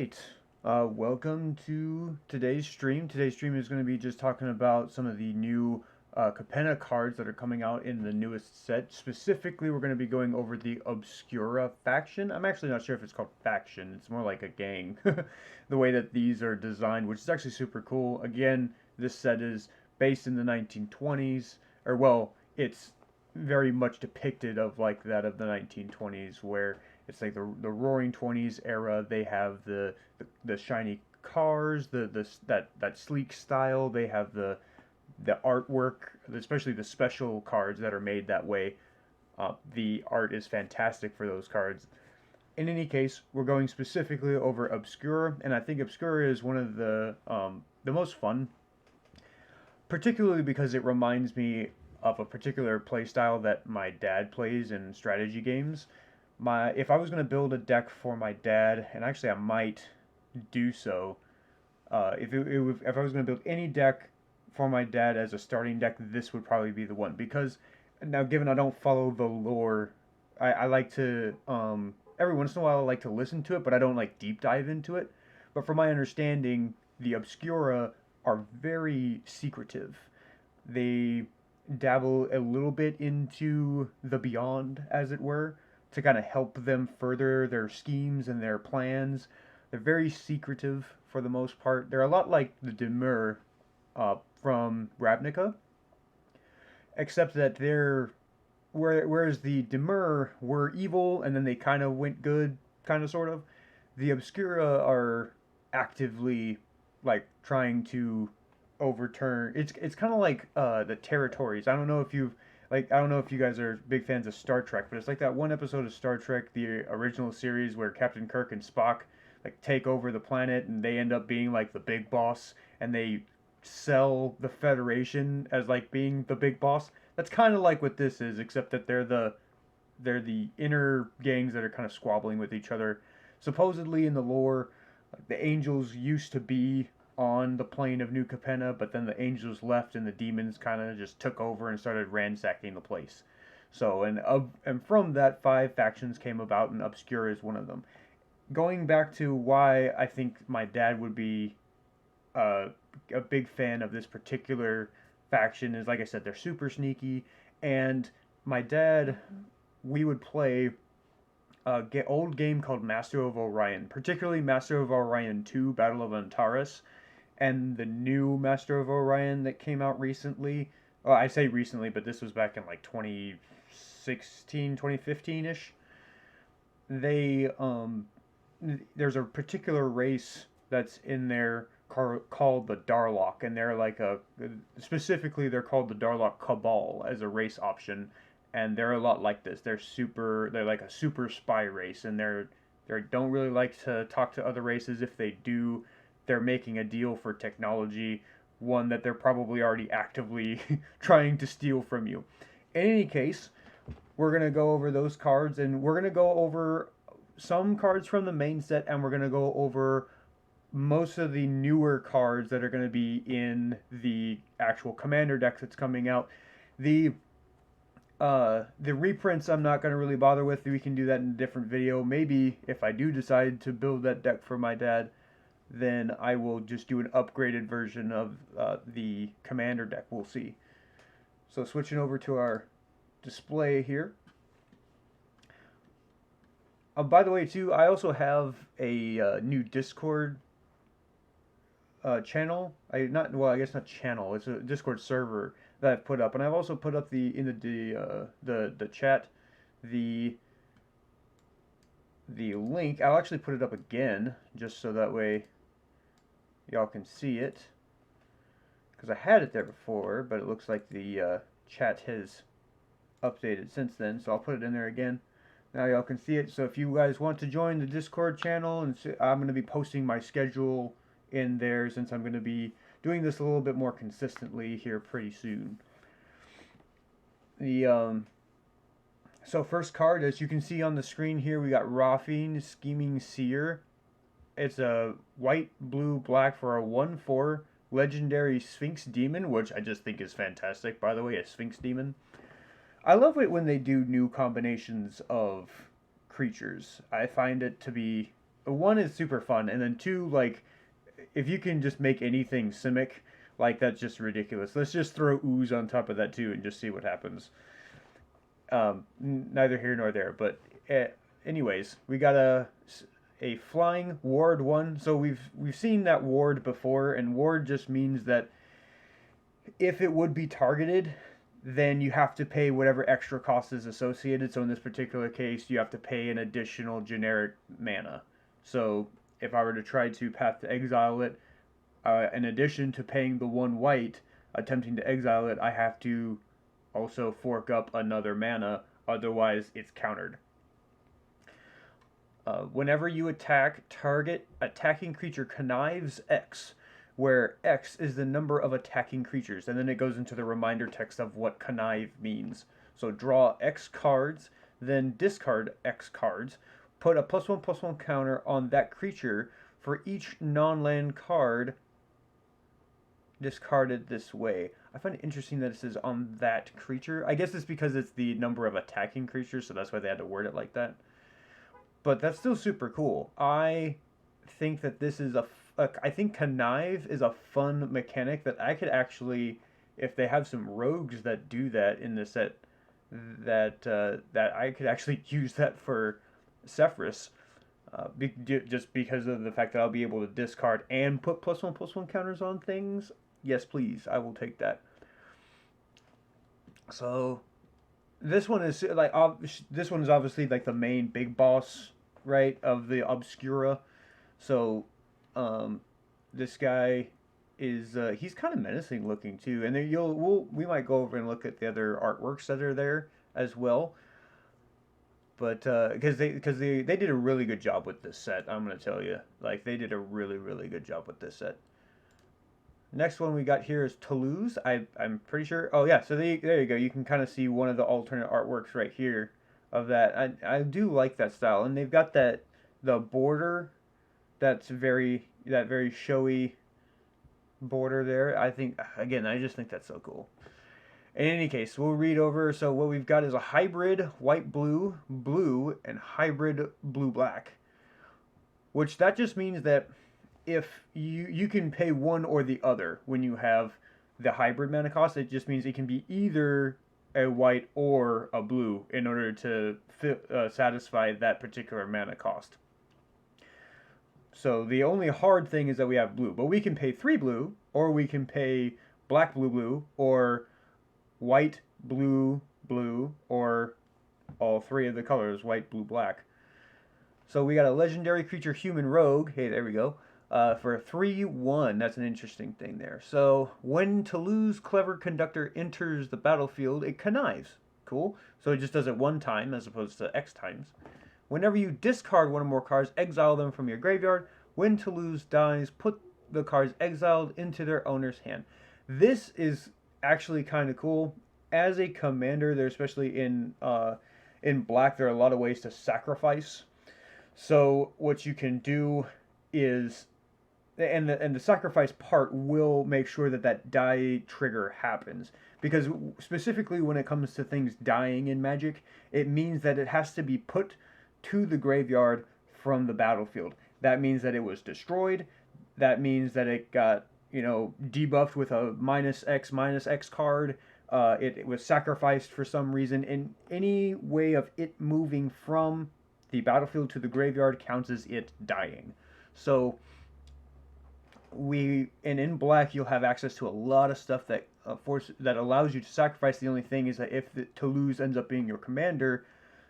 right. Welcome to today's stream. Today's stream is going to be just talking about some of the new Capenna cards that are coming out in the newest set. Specifically, we're going to be going over the Obscura faction. I'm actually not sure if it's called faction. It's more like a gang. The way that these are designed, which is actually super cool. Again, this set is based in the 1920s, or well, it's very much depicted of like that of the 1920s, where it's like the Roaring Twenties era. They have the shiny cars, that sleek style. They have the artwork, especially the special cards that are made that way. The art is fantastic for those cards. In any case, we're going specifically over Obscura, and I think Obscura is one of the most fun, particularly because it reminds me of a particular playstyle that my dad plays in strategy games. If I was going to build a deck for my dad, and actually I might do so, if I was going to build any deck for my dad as a starting deck, this would probably be the one. Because now, given I don't follow the lore, I like to every once in a while I like to listen to it, but I don't like deep dive into it. But from my understanding, the Obscura are very secretive. They dabble a little bit into the beyond, as it were, to kind of help them further their schemes and their plans. They're very secretive for the most part. They're a lot like the Demur from Ravnica, except that whereas the Demur were evil and then they kind of went good, kind of sort of. The Obscura are actively like trying to overturn. It's kind of like the territories. I don't know if you guys are big fans of Star Trek, but it's like that one episode of Star Trek, the original series, where Captain Kirk and Spock like take over the planet and they end up being like the big boss, and they sell the Federation as like being the big boss. That's kind of like what this is, except that they're the inner gangs that are kind of squabbling with each other. Supposedly in the lore, like, the angels used to be on the plane of New Capenna, but then the angels left and the demons kind of just took over and started ransacking the place. So, and from that, five factions came about, and Obscura is one of them. Going back to why I think my dad would be uh, a big fan of this particular faction is, like I said, they're super sneaky, and my dad, we would play old game called Master of Orion, particularly Master of Orion 2, Battle of Antares, and the new Master of Orion that came out recently. Well, I say recently, but this was back in like 2016, 2015-ish. They there's a particular race that's in there called the Darlock, and they're like specifically they're called the Darlock Cabal as a race option, and they're a lot like this. They're like a super spy race, and they don't really like to talk to other races. If they do, they're making a deal for technology, one that they're probably already actively trying to steal from you. In any case, we're going to go over those cards, and we're going to go over some cards from the main set, and we're going to go over most of the newer cards that are going to be in the actual commander deck that's coming out. The reprints I'm not going to really bother with. We can do that in a different video. Maybe if I do decide to build that deck for my dad, then I will just do an upgraded version of the commander deck. We'll see. So switching over to our display here. By the way, too, I also have a new Discord channel. I guess not channel. It's a Discord server that I've put up, and I've also put up the chat the link. I'll actually put it up again just so that way y'all can see it, because I had it there before, but it looks like the chat has updated since then. So I'll put it in there again. Now y'all can see it. So if you guys want to join the Discord channel, and I'm going to be posting my schedule in there, since I'm going to be doing this a little bit more consistently here pretty soon. So first card, as you can see on the screen here, we got Rafine, Scheming Seer. It's a white, blue, black for a 1/4 legendary Sphinx Demon, which I just think is fantastic, by the way, a Sphinx Demon. I love it when they do new combinations of creatures. I find it to be one is super fun, and then two, like, if you can just make anything Simic, like, that's just ridiculous. Let's just throw Ooze on top of that too and just see what happens. Neither here nor there, but anyways, we got a flying ward one. So we've seen that ward before, and ward just means that if it would be targeted, then you have to pay whatever extra cost is associated. So in this particular case, you have to pay an additional generic mana. So if I were to try to Path to Exile it, in addition to paying the one white, attempting to exile it, I have to also fork up another mana, otherwise it's countered. Whenever you attack, target attacking creature connives X, where X is the number of attacking creatures, and then it goes into the reminder text of what connive means. So draw X cards, then discard X cards, put a +1/+1 counter on that creature for each non-land card discarded this way. I find it interesting that it says on that creature. I guess it's because it's the number of attacking creatures, so that's why they had to word it like that. But that's still super cool. I think that this is I think connive is a fun mechanic that I could actually, if they have some rogues that do that in the set, that I could actually use that for Sephiroth. Just because of the fact that I'll be able to discard and put +1/+1 counters on things. Yes, please. I will take that. So, this one is like this one is obviously like the main big boss, right, of the Obscura. So, this guy is he's kind of menacing looking too, and then we might go over and look at the other artworks that are there as well. But because they did a really good job with this set, I'm gonna tell you, like they did a really good job with this set. Next one we got here is Toulouse. I'm pretty sure. Oh yeah, so there you go. You can kind of see one of the alternate artworks right here of that. I do like that style, and they've got the border that's very showy border there. I think again, I just think that's so cool. In any case, we'll read over. So what we've got is a hybrid white-blue, blue, and hybrid blue-black. Which that just means that if you can pay one or the other when you have the hybrid mana cost, it just means it can be either a white or a blue in order to satisfy that particular mana cost. So the only hard thing is that we have blue, but we can pay 3 blue, or we can pay black, blue, blue, or white, blue, blue, or all three of the colors, white, blue, black. So we got a legendary creature, human rogue. Hey, there we go. For a 3/1, that's an interesting thing there. So when Toulouse Clever Conductor enters the battlefield, it connives. Cool. So it just does it one time as opposed to X times. Whenever you discard one or more cards, exile them from your graveyard. When Toulouse dies, put the cards exiled into their owner's hand. This is actually kind of cool. As a commander, there, especially in black, there are a lot of ways to sacrifice. So what you can do is, and the sacrifice part will make sure that die trigger happens. Because specifically when it comes to things dying in Magic, it means that it has to be put to the graveyard from the battlefield. That means that it was destroyed. That means that it got, debuffed with a -X card. It was sacrificed for some reason. In any way of it moving from the battlefield to the graveyard counts as it dying. So in black you'll have access to a lot of stuff that that allows you to sacrifice. The only thing is that if the Toulouse ends up being your commander,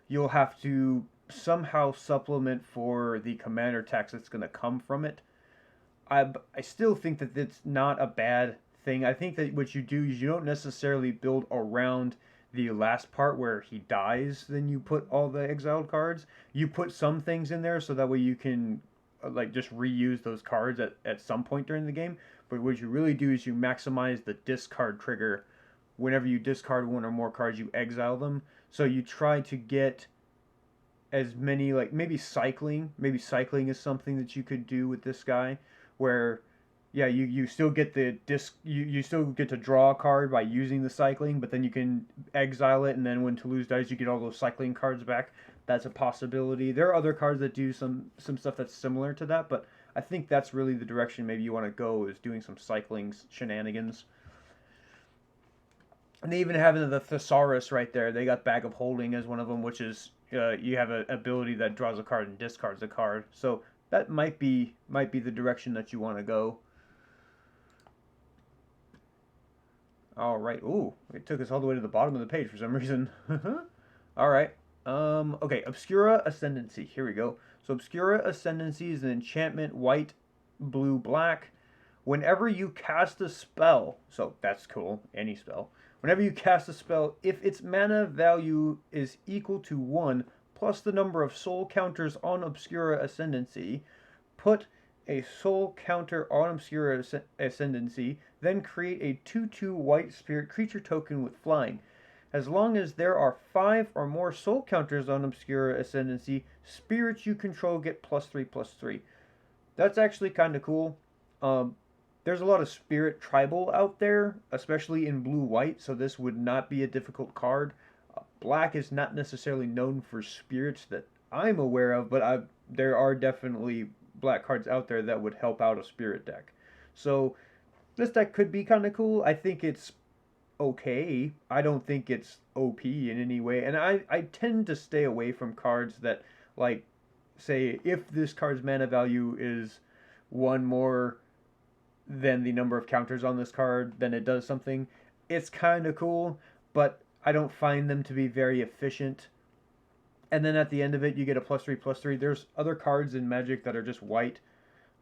you'll have to somehow supplement for the commander tax that's going to come from it. I still think that it's not a bad thing. I think that what you do is you don't necessarily build around the last part where he dies, then you put all the exiled cards. You put some things in there so that way you can just reuse those cards at some point during the game. But what you really do is you maximize the discard trigger. Whenever you discard one or more cards, you exile them. So you try to get as many, maybe cycling. Maybe cycling is something that you could do with this guy, where you still get the you still get to draw a card by using the cycling, but then you can exile it, and then when Toulouse dies, you get all those cycling cards back. That's a possibility. There are other cards that do some stuff that's similar to that, but I think that's really the direction maybe you want to go, is doing some cycling shenanigans. And they even have the Thesaurus right there. They got Bag of Holding as one of them, which is you have an ability that draws a card and discards a card. So that might be the direction that you want to go. All right. Ooh, it took us all the way to the bottom of the page for some reason. All right. Okay, Obscura Ascendancy. Here we go. So Obscura Ascendancy is an enchantment, white, blue, black. Whenever you cast a spell, so that's cool, any spell. Whenever you cast a spell, if its mana value is equal to 1 plus the number of soul counters on Obscura Ascendancy, put a soul counter on Obscura Ascendancy, then create a 2/2 white spirit creature token with flying. As long as there are 5 or more soul counters on Obscura Ascendancy, spirits you control get +3/+3. That's actually kind of cool. There's a lot of spirit tribal out there, especially in blue-white, so this would not be a difficult card. Black is not necessarily known for spirits that I'm aware of, but there are definitely black cards out there that would help out a spirit deck. So this deck could be kind of cool. I think it's okay. I don't think it's OP in any way. And I tend to stay away from cards that, like, say, if this card's mana value is 1 more than the number of counters on this card, then it does something. It's kind of cool, but I don't find them to be very efficient. And then at the end of it, you get a +3/+3. There's other cards in Magic that are just white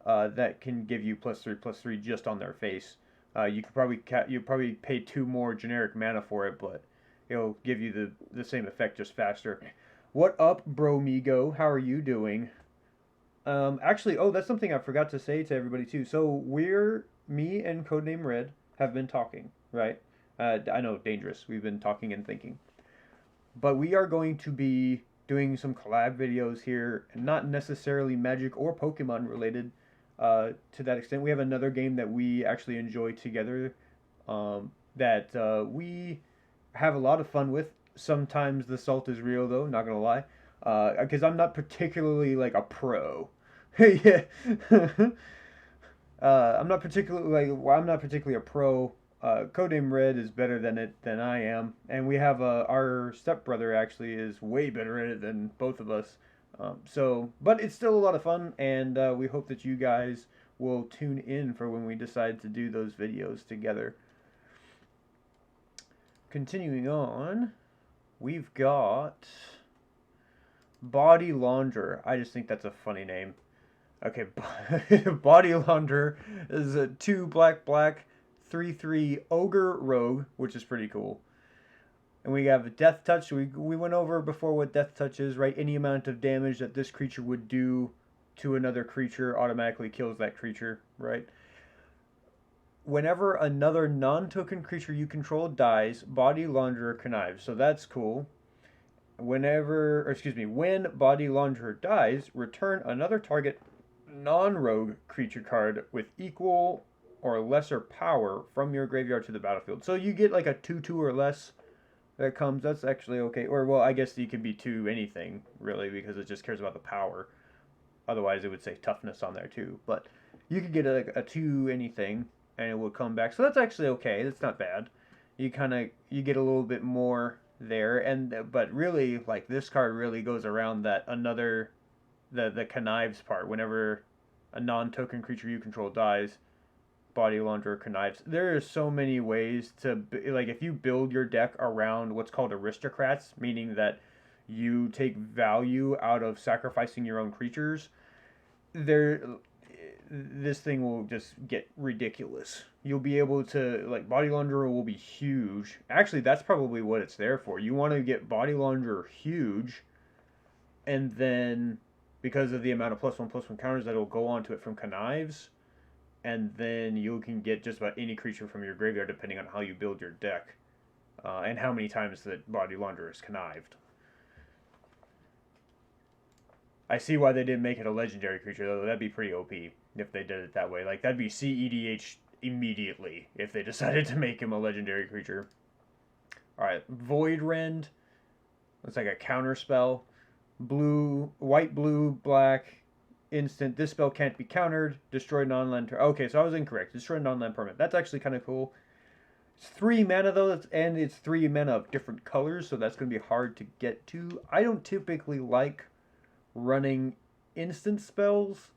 that can give you +3/+3 just on their face. You could probably pay 2 more generic mana for it, but it'll give you the same effect just faster. What up, Bromigo? How are you doing? Actually, that's something I forgot to say to everybody too. So me and Codename Red have been talking, right? I know, dangerous. We've been talking and thinking. But we are going to be doing some collab videos here, not necessarily Magic or Pokemon related to that extent. We have another game that we actually enjoy together that we have a lot of fun with. Sometimes the salt is real, though, not going to lie. Because I'm not particularly like a pro. Yeah. I'm not particularly a pro. Codename Red is better than I am, and we have our stepbrother actually is way better at it than both of us. But it's still a lot of fun, and we hope that you guys will tune in for when we decide to do those videos together. Continuing on, we've got Body Launderer. I just think that's a funny name. Okay, Body Launderer is a 2 black 3/3 Ogre Rogue, which is pretty cool. And we have a Death Touch. We went over before what Death Touch is, right? Any amount of damage that this creature would do to another creature automatically kills that creature, right? Whenever another non-token creature you control dies, Body Launderer connives. So that's cool. When Body Launderer dies, return another target non-rogue creature card with equal or lesser power from your graveyard to the battlefield. So you get like a 2/2 or less that comes. That's actually okay. Or, well, I guess you can be 2 anything, really, because it just cares about the power. Otherwise, it would say toughness on there, too. But you could get a 2 anything, and it will come back. So that's actually okay. That's not bad. You get a little bit more there. But really, like, this card really goes around that the connives part. Whenever a non-token creature you control dies, Body Launderer connives. There are so many ways to, like, if you build your deck around what's called aristocrats, meaning that you take value out of sacrificing your own creatures, this thing will just get ridiculous. You'll be able to, like, Body Launderer will be huge. Actually, that's probably what it's there for. You want to get Body Launderer huge, and then because of the amount of +1/+1 counters that will go onto it from connives, and then you can get just about any creature from your graveyard depending on how you build your deck, and how many times that Body Launderer is connived. I see why they didn't make it a legendary creature, though. That'd be pretty OP if they did it that way. Like, that'd be CEDH immediately if they decided to make him a legendary creature. Alright, Void Rend. Looks like a counter spell. white, blue, black, instant. This spell can't be countered. Destroy non-land. Okay, so I was incorrect. Destroy non-land permanent. That's actually kind of cool. It's 3 mana though, and it's 3 mana of different colors, so that's going to be hard to get to. I don't typically like running instant spells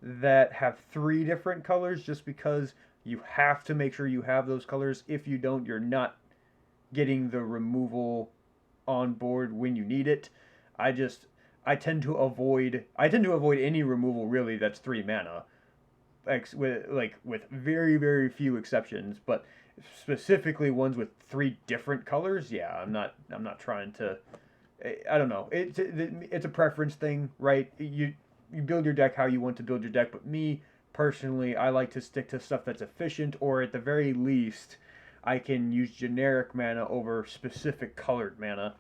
that have 3 different colors just because you have to make sure you have those colors. If you don't, you're not getting the removal on board when you need it. I just I tend to avoid any removal really that's 3 mana. With very very few exceptions, but specifically ones with 3 different colors, yeah, I'm not trying to. I don't know. It's a preference thing, right? You build your deck how you want to build your deck, but me personally, I like to stick to stuff that's efficient, or at the very least, I can use generic mana over specific colored mana,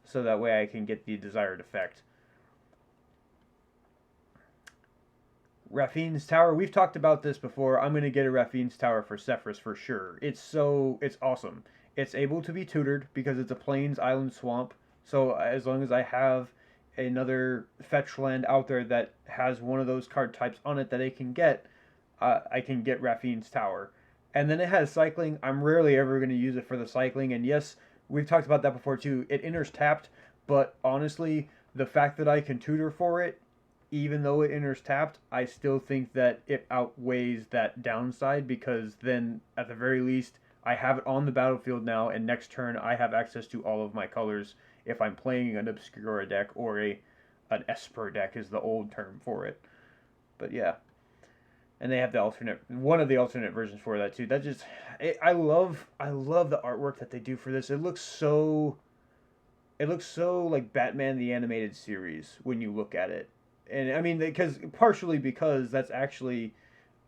so that way I can get the desired effect. Rafine's Tower, we've talked about this before. I'm going to get a Rafine's Tower for Sephras for sure. It's awesome. It's able to be tutored because it's a plains island swamp. So as long as I have another fetch land out there that has one of those card types on it that I can get Rafine's Tower. And then it has cycling. I'm rarely ever going to use it for the cycling. And yes, we've talked about that before too. It enters tapped, but honestly, the fact that I can tutor for it, even though it enters tapped, I still think that it outweighs that downside an then, at the very least, I have it on the battlefield now, and next turn I have access to all of my colors if I'm playing an Obscura deck or an Esper deck is the old term for it. But yeah. And they have one of the alternate versions for that too. I love the artwork that they do for this. It looks so like Batman the Animated Series when you look at it. And I mean, partially because that's actually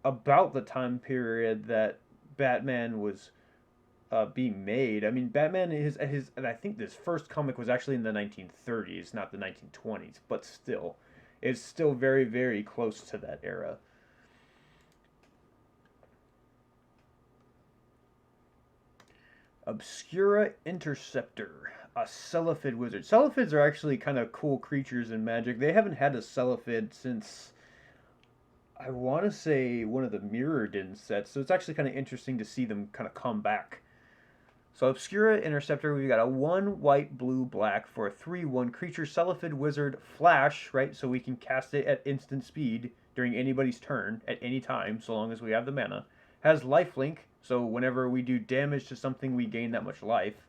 about the time period that Batman was being made. I mean, Batman and I think this first comic was actually in the 1930s, not the 1920s, but still, it's still very, very close to that era. Obscura Interceptor, a Cellophane wizard. Celophids are actually kind of cool creatures in Magic. They haven't had a Celophid since, I want to say, one of the Mirrodin sets, so it's actually kind of interesting to see them kind of come back. So Obscura Interceptor, we've got a 1 white, blue, black for a 3/1 creature Celophid wizard flash, right? So we can cast it at instant speed during anybody's turn at any time, so long as we have the mana. Has lifelink, so whenever we do damage to something, we gain that much life.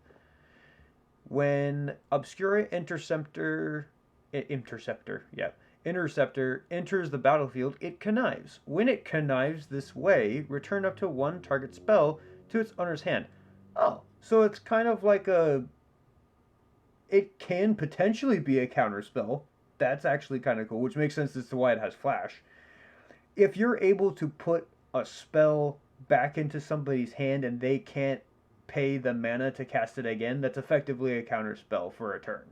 When Obscura Interceptor enters the battlefield, it connives. When it connives this way, return up to 1 target spell to its owner's hand. Oh, so it's kind of like it can potentially be a counter spell. That's actually kind of cool, which makes sense as to why it has flash. If you're able to put a spell back into somebody's hand and they can't pay the mana to cast it again, that's effectively a counter spell for a turn.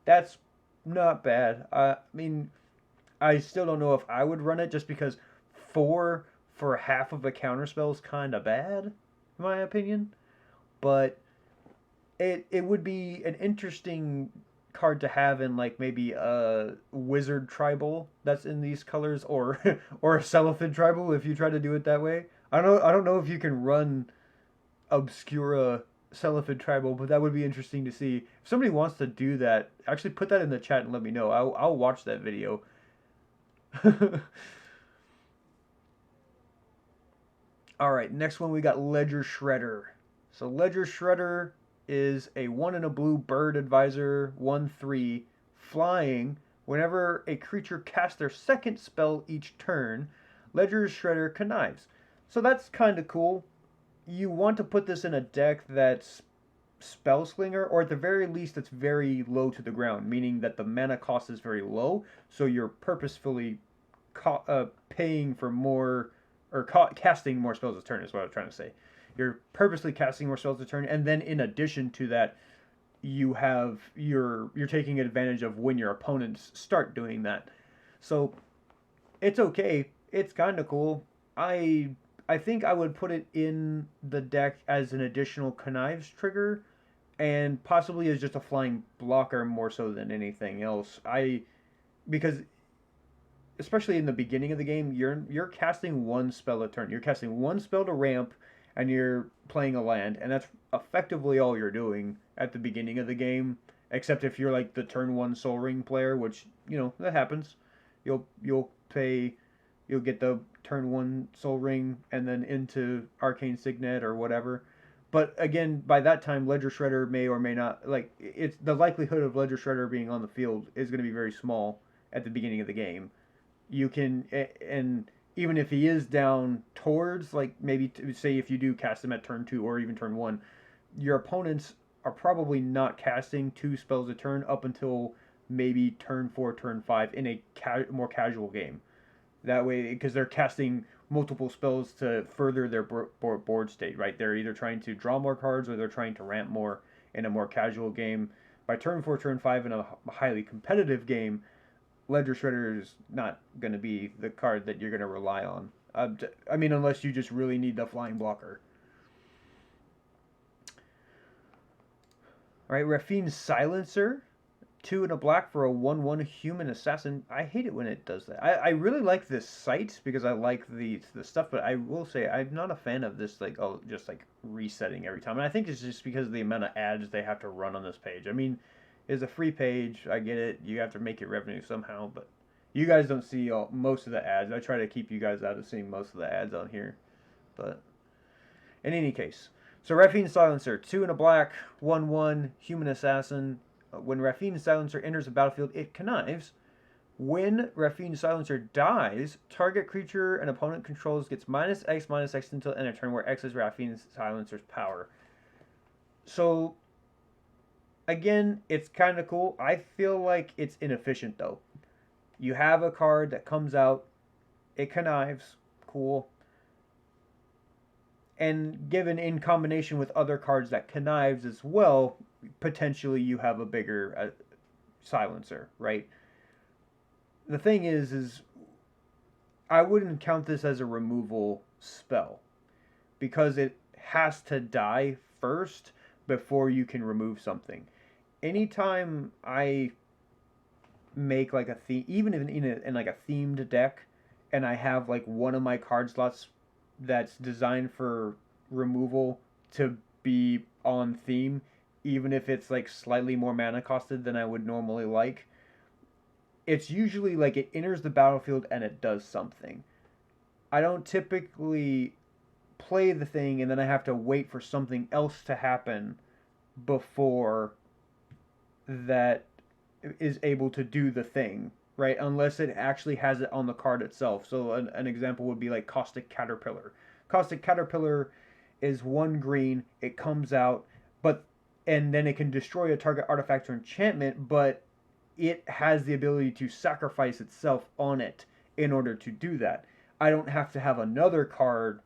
That's not bad. I mean, I still don't know if I would run it just because 4 for half of a counter spell is kind of bad, in my opinion. But it would be an interesting card to have in like maybe a wizard tribal that's in these colors, or or a Cellophane tribal if you try to do it that way. I don't know if you can run Obscura Cellophane tribal, but that would be interesting to see. If somebody wants to do that, actually put that in the chat and let me know. I'll watch that video. All right, next one we got Ledger Shredder. So Ledger Shredder is a 1 and a blue bird advisor, 1/3, flying. Whenever a creature casts their second spell each turn, Ledger Shredder connives. So that's kind of cool. You want to put this in a deck that's Spellslinger, or at the very least it's very low to the ground, meaning that the mana cost is very low, so you're purposefully paying for more, or casting more spells a turn is what I'm trying to say. You're purposely casting more spells a turn, and then in addition to that, you're taking advantage of when your opponents start doing that. So it's okay. It's kind of cool. I think I would put it in the deck as an additional connives trigger, and possibly as just a flying blocker more so than anything else. Because especially in the beginning of the game, you're casting one spell a turn. You're casting one spell to ramp, and you're playing a land, and that's effectively all you're doing at the beginning of the game. Except if you're like the turn one Soul Ring player, which that happens. You'll pay, you'll get the turn one Soul Ring and then into Arcane Signet or whatever. But again, by that time, Ledger Shredder may or may not it's the likelihood of Ledger Shredder being on the field is going to be very small at the beginning of the game. You can, and even if he is down towards, like, maybe say if you do cast him at turn 2 or even turn 1, your opponents are probably not casting 2 spells a turn up until maybe turn 4, turn 5 in a more casual game. That way, because they're casting multiple spells to further their board state, right? They're either trying to draw more cards or they're trying to ramp more in a more casual game. By turn 4, turn 5 in a highly competitive game, Ledger Shredder is not going to be the card that you're going to rely on. I mean, unless you just really need the flying blocker. All right, Rafine Silencer. 2 and a black for a 1/1 human assassin. I hate it when it does that. I really like this site because I like the stuff, but I will say I'm not a fan of this just resetting every time. And I think it's just because of the amount of ads they have to run on this page. I mean, it's a free page. I get it. You have to make your revenue somehow, but you guys don't see most of the ads. I try to keep you guys out of seeing most of the ads on here. But in any case, so Rafine Silencer, 2 and a black, 1/1 human assassin. When Rafine Silencer enters the battlefield, it connives. When Rafine Silencer dies, target creature an opponent controls gets -X until end of turn, where X is Rafine Silencer's power. So, again, it's kind of cool. I feel like it's inefficient, though. You have a card that comes out, it connives, cool. And given in combination with other cards that connives as well, potentially you have a bigger silencer, right? The thing is I wouldn't count this as a removal spell because it has to die first before you can remove something. Anytime I make like a theme, even in like a themed deck, and I have like one of my card slots that's designed for removal to be on theme, even if it's like slightly more mana costed than I would normally like, it's usually like it enters the battlefield and it does something. I don't typically play the thing and then I have to wait for something else to happen before that is able to do the thing, right? Unless it actually has it on the card itself. So an example would be like Caustic Caterpillar. Caustic Caterpillar is 1 green, it comes out, and then it can destroy a target artifact or enchantment, but it has the ability to sacrifice itself on it in order to do that. I don't have to have another card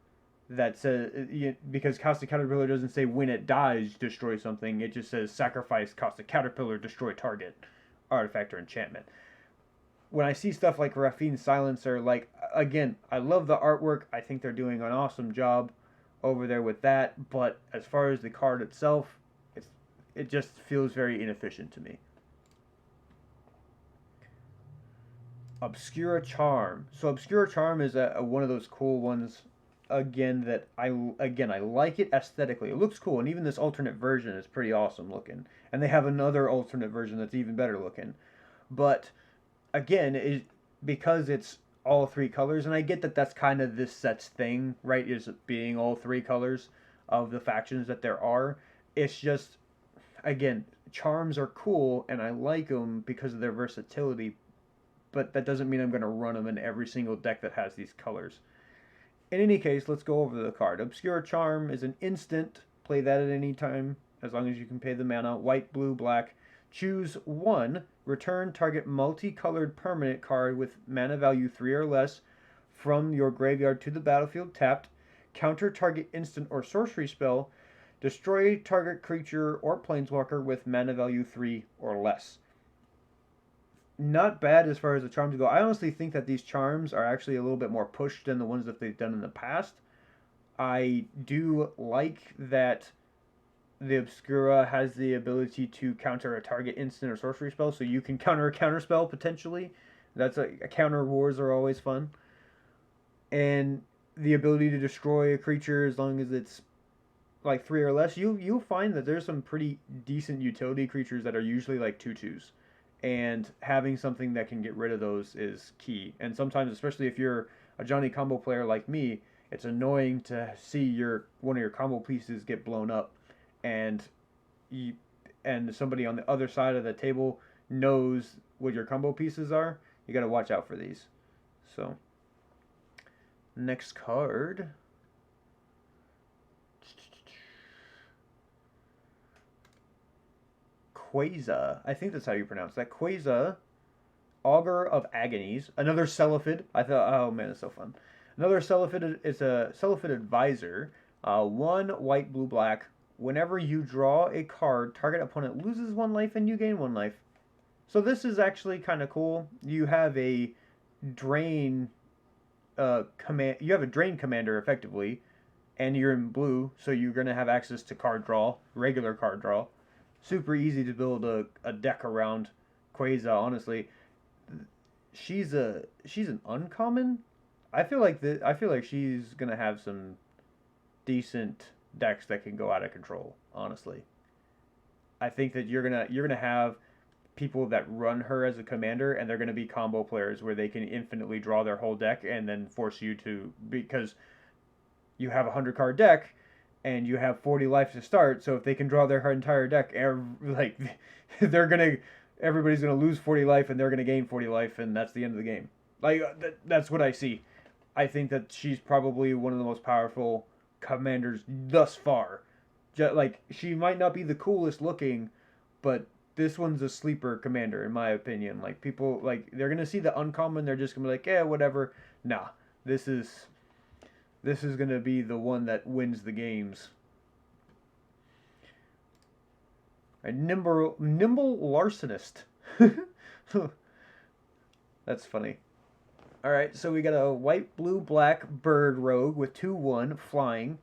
that says, because Caustic Caterpillar doesn't say when it dies, destroy something. It just says sacrifice Caustic Caterpillar, destroy target artifact or enchantment. When I see stuff like Rafine Silencer, again, I love the artwork. I think they're doing an awesome job over there with that. But as far as the card itself, it just feels very inefficient to me. Obscura Charm. So Obscura Charm is one of those cool ones, again, that I like it aesthetically. It looks cool, and even this alternate version is pretty awesome looking. And they have another alternate version that's even better looking. But again, because it's all 3 colors, and I get that that's kind of this set's thing, right, is being all 3 colors of the factions that there are. It's just, again, charms are cool, and I like them because of their versatility, but that doesn't mean I'm going to run them in every single deck that has these colors. In any case, let's go over the card. Obscura Charm is an instant. Play that at any time, as long as you can pay the mana. White, blue, black. Choose 1. Return target multicolored permanent card with mana value 3 or less from your graveyard to the battlefield tapped. Counter target instant or sorcery spell. Destroy target creature or planeswalker with mana value 3 or less. Not bad as far as the charms go. I honestly think that these charms are actually a little bit more pushed than the ones that they've done in the past. I do like that the Obscura has the ability to counter a target instant or sorcery spell, so you can counter a counter spell potentially. That's a counter wars are always fun. And the ability to destroy a creature as long as it's like 3 or less, you'll find that there's some pretty decent utility creatures that are usually like 2/2s, and having something that can get rid of those is key. And sometimes, especially if you're a Johnny combo player like me, it's annoying to see your one of your combo pieces get blown up, and you, and somebody on the other side of the table knows what your combo pieces are. You got to watch out for these. So, next card. Quasar. I think that's how you pronounce that. Quasar, Augur of Agonies. Another Cellophane. I thought, oh man, it's so fun. Another Cellophane is a Cellophane Advisor. 1 white, blue, black. Whenever you draw a card, target opponent loses 1 life and you gain 1 life. So this is actually kind of cool. You have a drain command. You have a drain commander effectively, and you're in blue, so you're gonna have access to card draw, regular card draw. Super easy to build a deck around Quasar. Honestly, she's an uncommon. I feel like she's gonna have some decent decks that can go out of control. Honestly, I think that you're gonna have people that run her as a commander, and they're gonna be combo players where they can infinitely draw their whole deck and then force you to, because you have a 100 card deck and you have 40 life to start. So if they can draw their entire deck, like they're gonna everybody's gonna lose 40 life and they're gonna gain 40 life, and that's the end of the game. Like that's what I see. I think that she's probably one of the most powerful commanders thus far. Like she might not be the coolest looking, but this one's a sleeper commander in my opinion. Like people like they're gonna see the uncommon, they're just gonna be like, yeah, whatever. Nah, this is this is gonna be the one that wins the games. A nimble larcenist. That's funny. All right, so we got a white, blue, black bird rogue with 2/1 flying.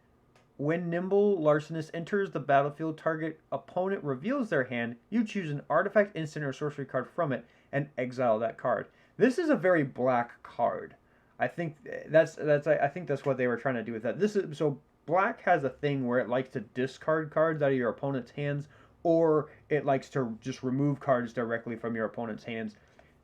When Nimble Larcenist enters the battlefield, target opponent reveals their hand. You choose an artifact, instant, or sorcery card from it and exile that card. This is a very black card. I think I think that's what they were trying to do with that. This is so black has a thing where it likes to discard cards out of your opponent's hands, or it likes to just remove cards directly from your opponent's hands.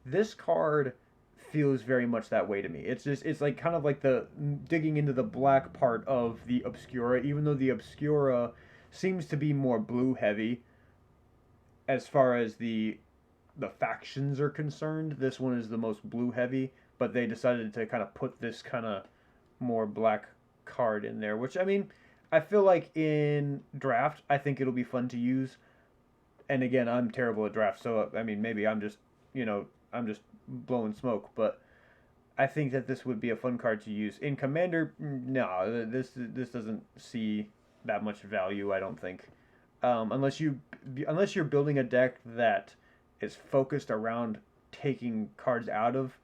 This card feels very much that way to me. It's like kind of like the digging into the black part of the Obscura, even though the Obscura seems to be more blue heavy as far as the factions are concerned. This one is the most blue heavy, but they decided to kind of put this kind of more black card in there, which I mean, I feel like in draft, I think it'll be fun to use. And again, I'm terrible at draft, so I mean, maybe I'm just, I'm just blowing smoke, but I think that this would be a fun card to use. In Commander, no, this doesn't see that much value, I don't think. Unless you're building a deck that is focused around taking cards out of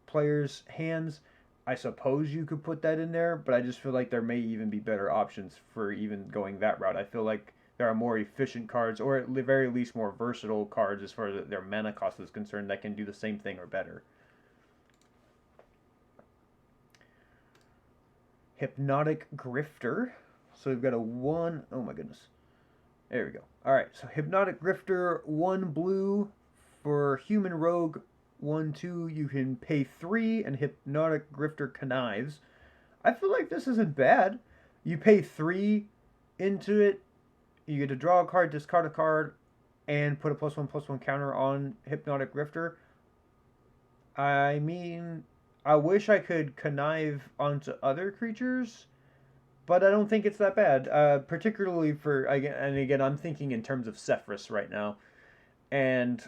players' hands, I suppose you could put that in there, but I just feel like there may even be better options for even going that route. I feel like there are more efficient cards, or at the very least more versatile cards as far as their mana cost is concerned, that can do the same thing or better. Hypnotic Grifter. So we've got a 1. Oh my goodness. There we go. Alright, so Hypnotic Grifter, 1 blue for Human Rogue, 1/2. You can pay 3, and Hypnotic Grifter connives. I feel like this isn't bad. You pay 3 into it, you get to draw a card, discard a card, and put a +1/+1 counter on Hypnotic Grifter. I mean, I wish I could connive onto other creatures, but I don't think it's that bad. Particularly for, and again, I'm thinking in terms of Sephiroth right now, and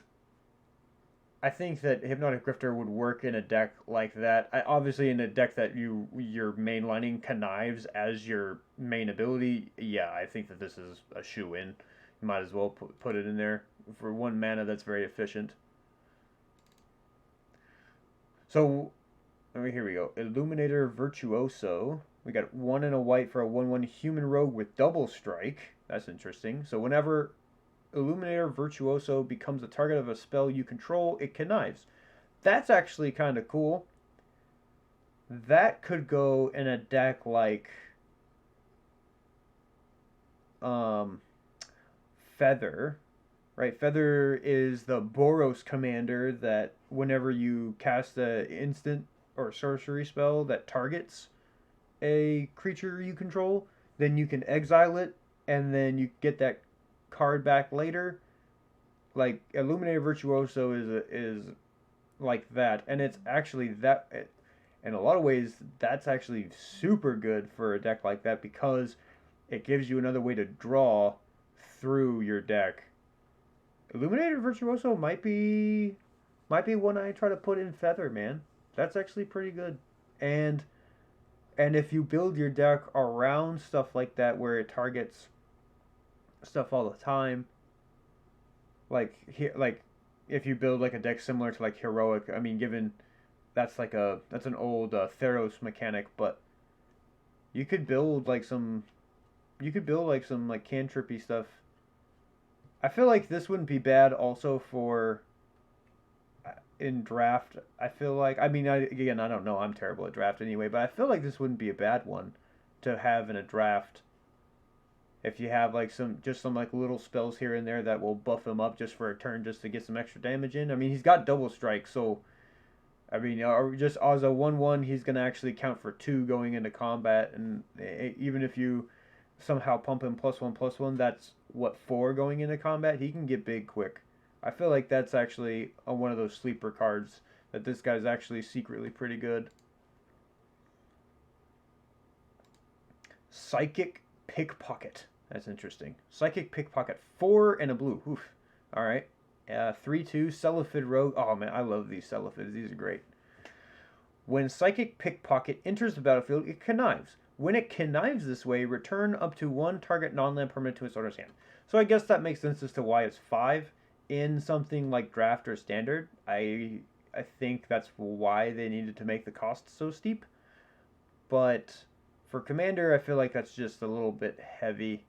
I think that Hypnotic Grifter would work in a deck like that. Obviously, in a deck that you're mainlining connives as your main ability, yeah, I think that this is a shoe-in. You might as well put it in there. For 1 mana, that's very efficient. So, here we go. Illuminator Virtuoso. We got 1 and a white for a 1/1 Human Rogue with double strike. That's interesting. So whenever Illuminator Virtuoso becomes the target of a spell you control, it connives. That's actually kind of cool. That could go in a deck like um, Feather, right? Feather is the Boros commander that whenever you cast an instant or sorcery spell that targets a creature you control, then you can exile it, and then you get that card back later. Like Illuminator Virtuoso is like that, and it's actually that. In a lot of ways, that's actually super good for a deck like that because it gives you another way to draw through your deck. Illuminator Virtuoso might be one I try to put in Feather, man. That's actually pretty good. And and if you build your deck around stuff like that where it targets stuff all the time, like if you build like a deck similar to like Heroic, I mean given that's an old Theros mechanic, but you could build like some like cantrippy stuff. I feel like this wouldn't be bad also for in draft. I feel like again I don't know, I'm terrible at draft anyway, but I feel like this wouldn't be a bad one to have in a draft if you have like some like little spells here and there that will buff him up just for a turn just to get some extra damage in. I mean, he's got double strike, so I mean, just as a 1/1, he's gonna actually count for 2 going into combat, and even if you somehow pump him +1/+1, that's what 4 going into combat. He can get big quick. I feel like that's actually one of those sleeper cards that this guy's actually secretly pretty good. Psychic Pickpocket. That's interesting. Psychic Pickpocket, 4 and a blue. Oof. All right. 3/2 Cellophane Rogue. Oh man, I love these Celophids. These are great. When Psychic Pickpocket enters the battlefield, it connives. When it connives this way, return up to 1 target non-land permanent to its owner's hand. So I guess that makes sense as to why it's 5 in something like Draft or Standard. I think that's why they needed to make the cost so steep. But for Commander, I feel like that's just a little bit heavy.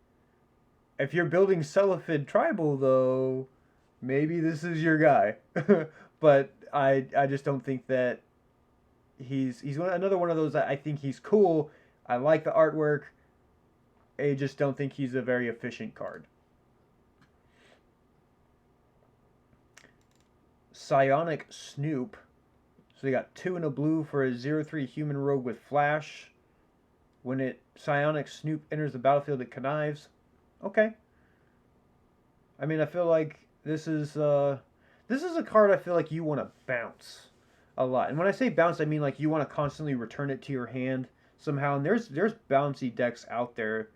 If you're building Cellophane Tribal, though, maybe this is your guy. But I just don't think that he's another one of those that I think he's cool. I like the artwork. I just don't think he's a very efficient card. Psionic Snoop. So you got 2 and a blue for a 0/3 human rogue with flash. When Psionic Snoop enters the battlefield, it connives. Okay. I mean, I feel like this is a card I feel like you want to bounce a lot. And when I say bounce, I mean like you want to constantly return it to your hand somehow. And there's bouncy decks out there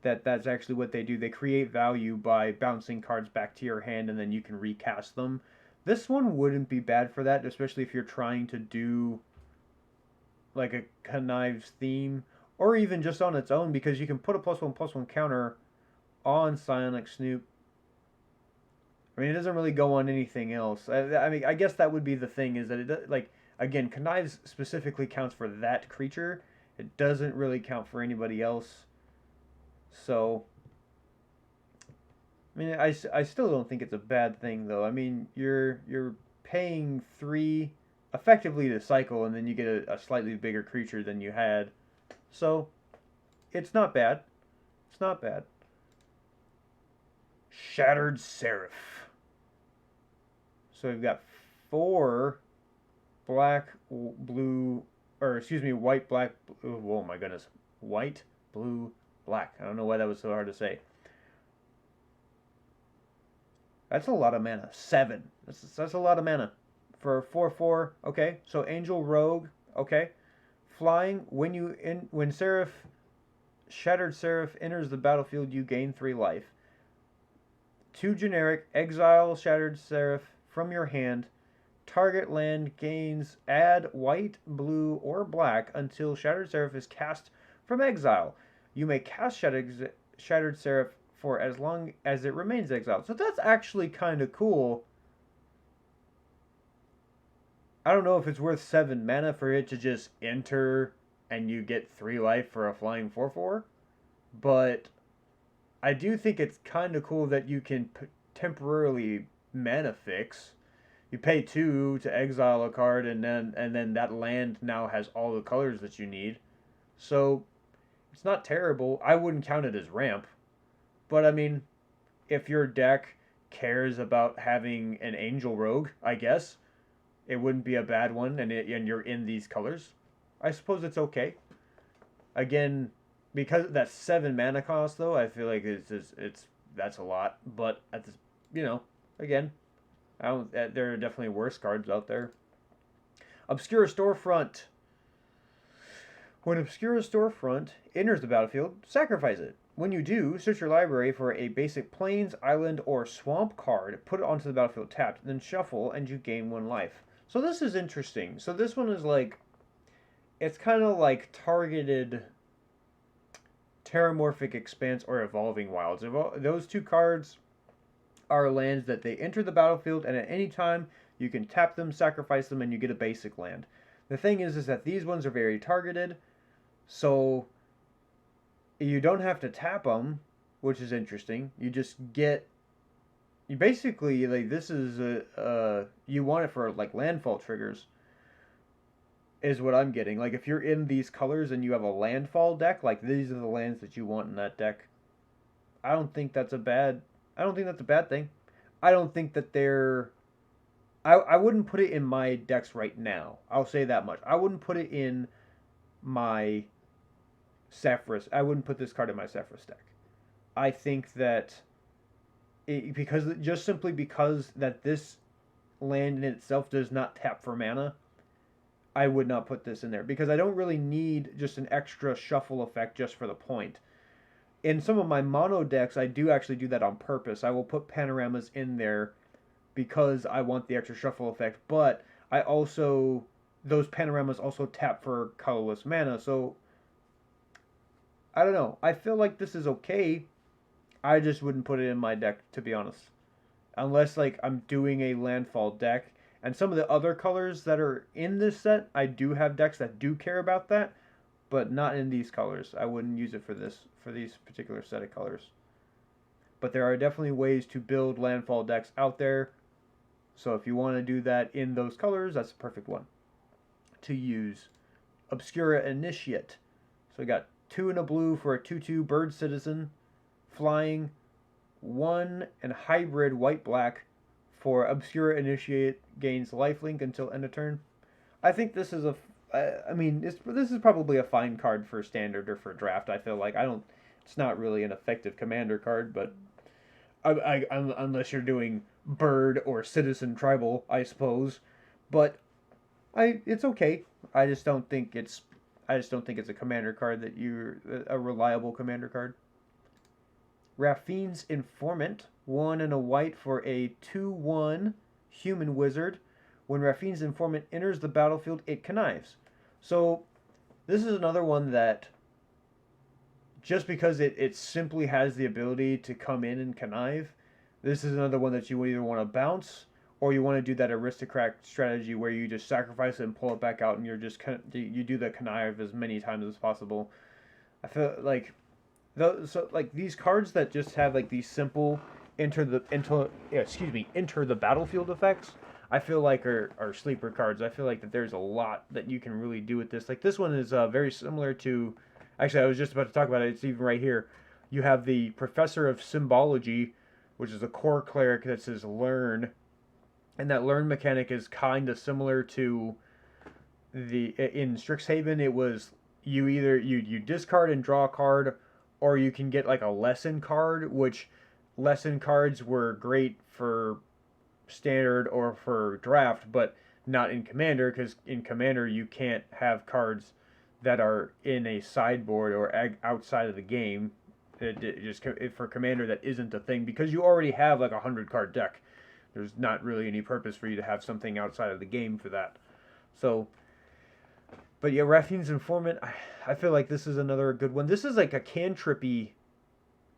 that's actually what they do. They create value by bouncing cards back to your hand and then you can recast them. This one wouldn't be bad for that, especially if you're trying to do like a connives theme, or even just on its own, because you can put a +1/+1 counter on Psionic Snoop. I mean, it doesn't really go on anything else. I mean, I guess that would be the thing, is that it, like, again, connives specifically counts for that creature. It doesn't really count for anybody else. So, I mean, I still don't think it's a bad thing, though. I mean, you're paying 3 effectively to cycle, and then you get a slightly bigger creature than you had. So, it's not bad. It's not bad. Shattered Seraph. So we've got 4 black, blue, or excuse me, white, black, blue, oh my goodness. White, blue, black. I don't know why that was so hard to say. That's a lot of mana. 7. That's a lot of mana. For 4/4, okay. So Angel Rogue, okay. Flying, when Shattered Seraph enters the battlefield, you gain 3 life. 2 generic, exile Shattered Seraph from your hand. Target land gains add white, blue, or black until Shattered Seraph is cast from exile. You may cast Shattered Seraph for as long as it remains exiled. So that's actually kind of cool. I don't know if it's worth 7 mana for it to just enter and you get 3 life for a flying 4/4, but I do think it's kind of cool that you can temporarily mana fix. You pay 2 to exile a card, and then that land now has all the colors that you need. So it's not terrible. I wouldn't count it as ramp, but I mean, if your deck cares about having an Angel Rogue, I guess it wouldn't be a bad one, and you're in these colors. I suppose it's okay. Again, because that 7 mana cost though, I feel like it's that's a lot. But at this, again, I don't. There are definitely worse cards out there. Obscura Storefront. When Obscura Storefront enters the battlefield, sacrifice it. When you do, search your library for a basic plains, island, or swamp card, put it onto the battlefield tapped, then shuffle, and you gain 1 life. So this is interesting. So this one is like, it's kind of like targeted Terramorphic Expanse or Evolving Wilds. Those 2 cards are lands that they enter the battlefield, and at any time you can tap them, sacrifice them, and you get a basic land. The thing is that these ones are very targeted, so you don't have to tap them, which is interesting. You just get, you basically, like, this is you want it for like landfall triggers, is what I'm getting. Like, if you're in these colors and you have a landfall deck, like, these are the lands that you want in that deck. I don't think that's a bad thing. I don't think that they're, I wouldn't put it in my decks right now. I'll say that much. I wouldn't put it in my Sapphiros. I wouldn't put this card in my Sapphiros deck. I think that simply because that this land in itself does not tap for mana, I would not put this in there because I don't really need just an extra shuffle effect just for the point. In some of my mono decks, I do actually do that on purpose. I will put panoramas in there because I want the extra shuffle effect, but those panoramas also tap for colorless mana, so I don't know. I feel like this is okay. I just wouldn't put it in my deck, to be honest. Unless, like, I'm doing a landfall deck. And some of the other colors that are in this set, I do have decks that do care about that, but not in these colors. I wouldn't use it for these particular set of colors. But there are definitely ways to build landfall decks out there. So if you want to do that in those colors, that's the perfect one to use. Obscura Initiate. So we got 2 and a blue for a 2/2 bird citizen, flying, 1 and hybrid white-black for Obscura Initiate, gains lifelink until end of turn. I think this is this is probably a fine card for standard or for draft. I feel like it's not really an effective commander card, but unless you're doing bird or citizen tribal, I suppose. But it's okay. I just don't think it's a commander card that you're a reliable commander card. Rafine's Informant, 1 and a white for a 2/1 human wizard. When Rafine's Informant enters the battlefield, it connives. So this is another one that, just because it simply has the ability to come in and connive, this is another one that you either want to bounce or you want to do that aristocrat strategy where you just sacrifice it and pull it back out, and you do the connive as many times as possible. I feel like these cards that just have like these simple enter the battlefield effects, I feel like are sleeper cards. I feel like that there's a lot that you can really do with this. Like, this one is very similar to, actually I was just about to talk about it. It's even right here. You have the Professor of Symbology, which is a core cleric that says learn, and that learn mechanic is kind of similar to in Strixhaven. It was you discard and draw a card, or you can get like a lesson card, which lesson cards were great for standard or for draft, but not in Commander, because in Commander you can't have cards that are in a sideboard or outside of the game. For Commander, that isn't a thing, because you already have like a 100-card deck. There's not really any purpose for you to have something outside of the game for that. So, but yeah, Rafine's Informant, I feel like this is another good one. This is like a cantrippy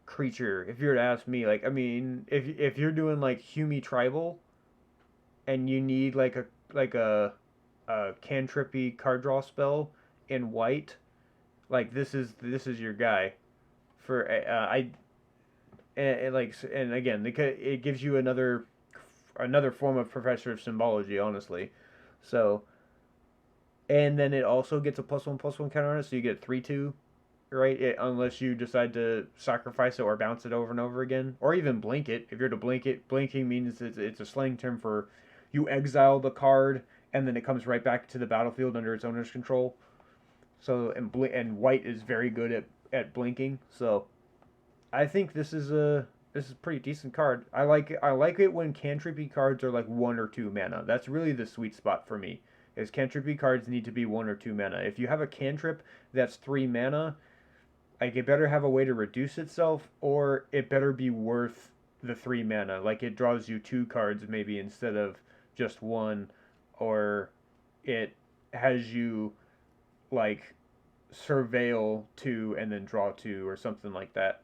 creature, if you were to ask me. Like, I mean, if you're doing like Humi Tribal and you need like a cantrippy card draw spell in white, like this is your guy. For and again, it gives you another form of Professor of Symbology, honestly. So, and then it also gets a +1/+1 counter on it, so you get 3/2, right? Unless you decide to sacrifice it or bounce it over and over again, or even blink it. If you're to blink it, blinking means it's a slang term for you exile the card and then it comes right back to the battlefield under its owner's control. So and white is very good at blinking. So I think this is a pretty decent card. I like it when cantrippy cards are like 1 or 2 mana. That's really the sweet spot for me. Is cantrippy cards need to be 1 or 2 mana. If you have a cantrip that's 3 mana, like it better have a way to reduce itself, or it better be worth the 3 mana. Like it draws you 2 cards maybe instead of just one, or it has you like surveil 2 and then draw 2 or something like that.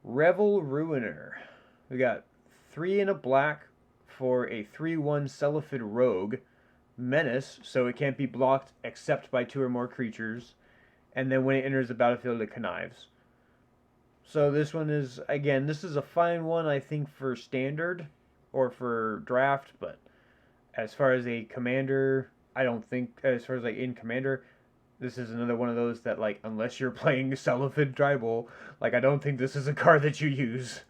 Revel Ruiner. We got 3 and a black for a 3/1 Cellophane Rogue. Menace, so it can't be blocked except by 2 or more creatures. And then when it enters the battlefield, it connives. So this one is, again, this is a fine one, I think, for standard or for draft, but as far as a commander, I don't think, as far as like in commander, this is another one of those that, like, unless you're playing Cellophane Tribal, like, I don't think this is a card that you use.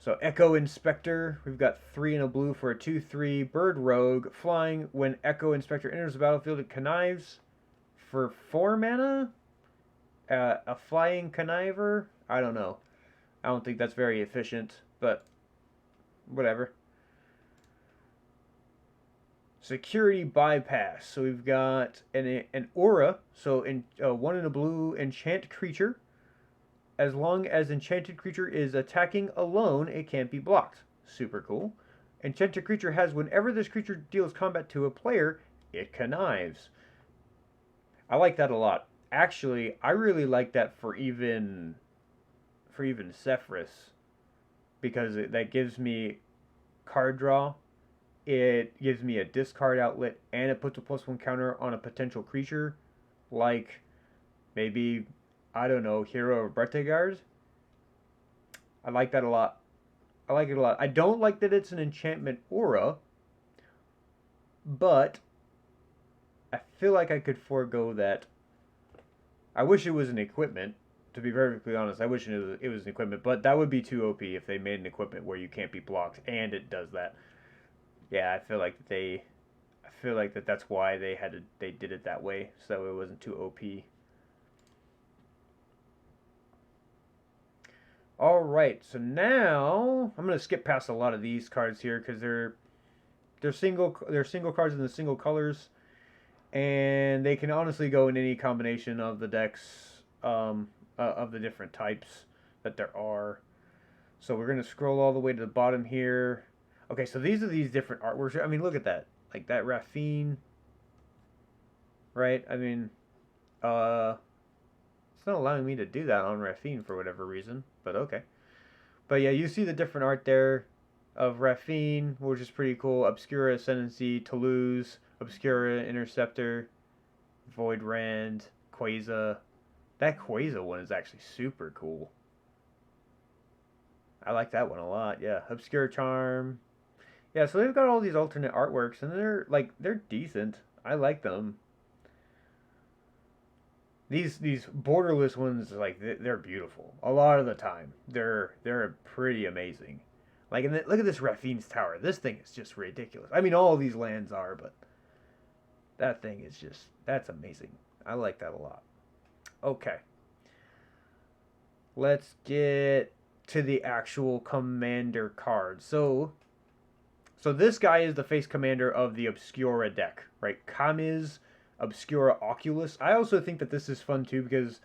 So Echo Inspector, we've got 3 and a blue for a 2/3 bird rogue, flying. When Echo Inspector enters the battlefield, it connives for 4 mana. A flying conniver. I don't know. I don't think that's very efficient, but whatever. Security bypass. So we've got an aura. So in 1 and a blue enchant creature. As long as enchanted creature is attacking alone, it can't be blocked. Super cool. Enchanted creature has whenever this creature deals combat to a player, it connives. I like that a lot. Actually, I really like that for even Sephiroth, because that gives me card draw. It gives me a discard outlet, and it puts a +1 counter on a potential creature, like maybe, I don't know, Hero of Brettegard. I like that a lot. I like it a lot. I don't like that it's an enchantment aura, but I feel like I could forego that. I wish it was an equipment, to be perfectly honest. I wish it was an equipment, but that would be too OP if they made an equipment where you can't be blocked and it does that. Yeah, I feel like that's why they did it that way, so it wasn't too OP. All right, so now I'm gonna skip past a lot of these cards here because they're single cards in the single colors, and they can honestly go in any combination of the decks, of the different types that there are. So we're gonna scroll all the way to the bottom here. Okay, so these are these different artworks. I mean, look at that. Like that Rafine, right? I mean, it's not allowing me to do that on Rafine for whatever reason, but okay. But yeah, you see the different art there of Rafine, which is pretty cool. Obscura Ascendancy, Toulouse, Obscura Interceptor, Void Rand, Quasar. That Quasar one is actually super cool. I like that one a lot, yeah. Obscure Charm. Yeah, so they've got all these alternate artworks, and they're decent. I like them. These borderless ones, like, they're beautiful. A lot of the time, they're pretty amazing. Like, and look at this Rafine's Tower. This thing is just ridiculous. I mean, all these lands are, but that thing is just, that's amazing. I like that a lot. Okay. Let's get to the actual commander card. So this guy is the face commander of the Obscura deck, right? Kamiz Obscura Oculus. I also think that this is fun too, because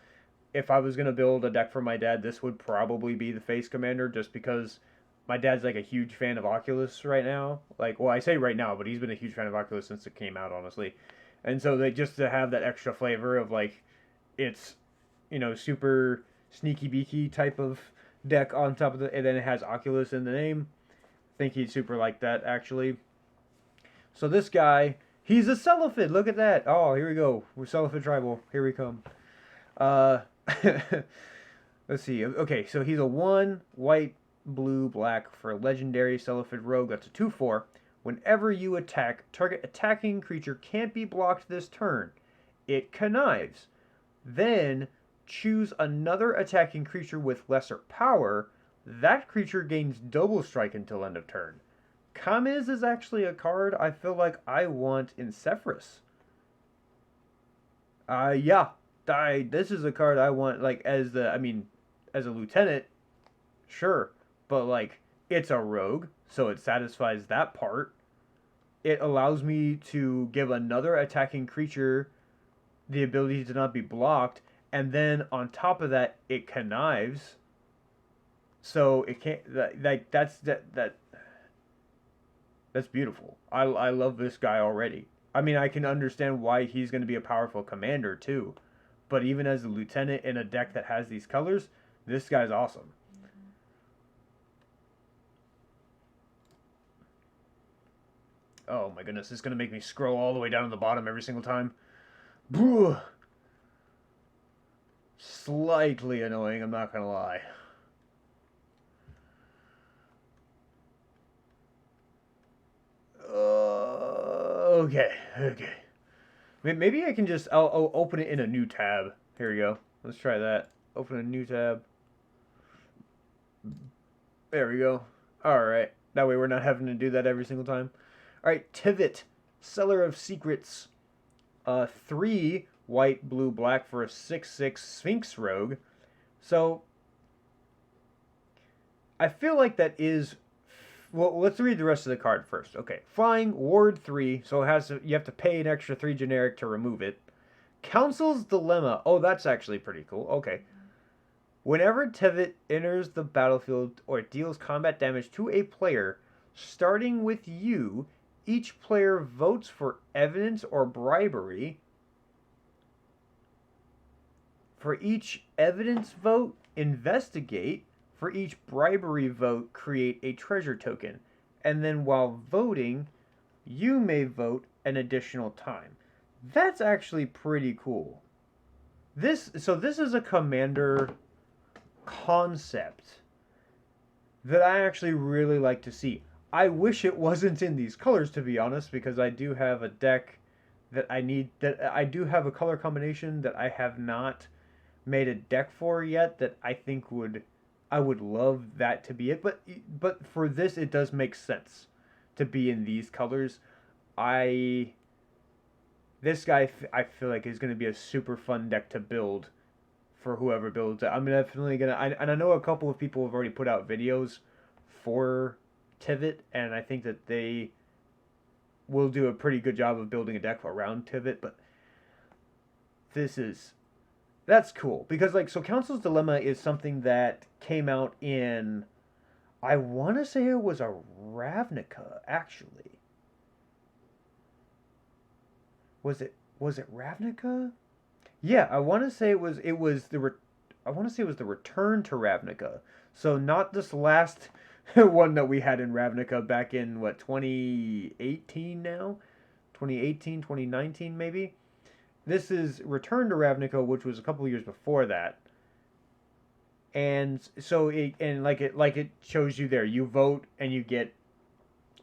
if I was going to build a deck for my dad, this would probably be the face commander, just because my dad's like a huge fan of Oculus right now. Like, well, I say right now, but he's been a huge fan of Oculus since it came out, honestly. And so they just to have that extra flavor of, like, it's, super sneaky beaky type of deck on top of and then it has Oculus in the name. I think he'd super like that, actually. So this guy, he's a Cellophane. Look at that. Oh, here we go. We're Cellophane tribal. Here we come. Uh, let's see. Okay, so he's a 1 white, blue, black for a legendary Cellophane Rogue. That's a 2/4. Whenever you attack, target attacking creature can't be blocked this turn. It connives. Then choose another attacking creature with lesser power. That creature gains double strike until end of turn. Kamiz is actually a card I feel like I want in Sephiroth. Yeah. This is a card I want, like, as a lieutenant, sure. But, like, it's a rogue, so it satisfies that part. It allows me to give another attacking creature the ability to not be blocked, and then on top of that, it connives. So it can't, that's beautiful. I love this guy already. I mean, I can understand why he's going to be a powerful commander too. But even as a lieutenant in a deck that has these colors, this guy's awesome. Oh my goodness, it's going to make me scroll all the way down to the bottom every single time. Slightly annoying, I'm not going to lie. Okay. Maybe I can just, I'll open it in a new tab. Here we go. Let's try that. Open a new tab. There we go. Alright. That way we're not having to do that every single time. Alright, Tivit, Seller of Secrets. 3 white, blue, black for a 6/6 Sphinx Rogue. So, I feel like that is... Well, let's read the rest of the card first. Okay, Flying, Ward 3, so you have to pay an extra 3 generic to remove it. Council's Dilemma. Oh, that's actually pretty cool. Okay. Whenever Tivit enters the battlefield or deals combat damage to a player, starting with you, each player votes for evidence or bribery. For each evidence vote, investigate. For each bribery vote, create a treasure token. And then while voting, you may vote an additional time. That's actually pretty cool. This is a commander concept that I actually really like to see. I wish it wasn't in these colors, to be honest, because I do have a deck that I do have a color combination that I have not made a deck for yet that I think I would love that to be it, but for this it does make sense to be in these colors. This guy I feel like is going to be a super fun deck to build for whoever builds it. I'm definitely gonna, and I know a couple of people have already put out videos for Tivit, and I think that they will do a pretty good job of building a deck around Tivit. But that's cool, because, like, so Council's Dilemma is something that came out in, I want to say it was a Ravnica, actually. Was it Ravnica? Yeah, I want to say it was the Return to Ravnica. So not this last one that we had in Ravnica back in 2018 now? 2018, 2019 maybe. This is Return to Ravnica, which was a couple of years before that. And so it shows you there. You vote and you get,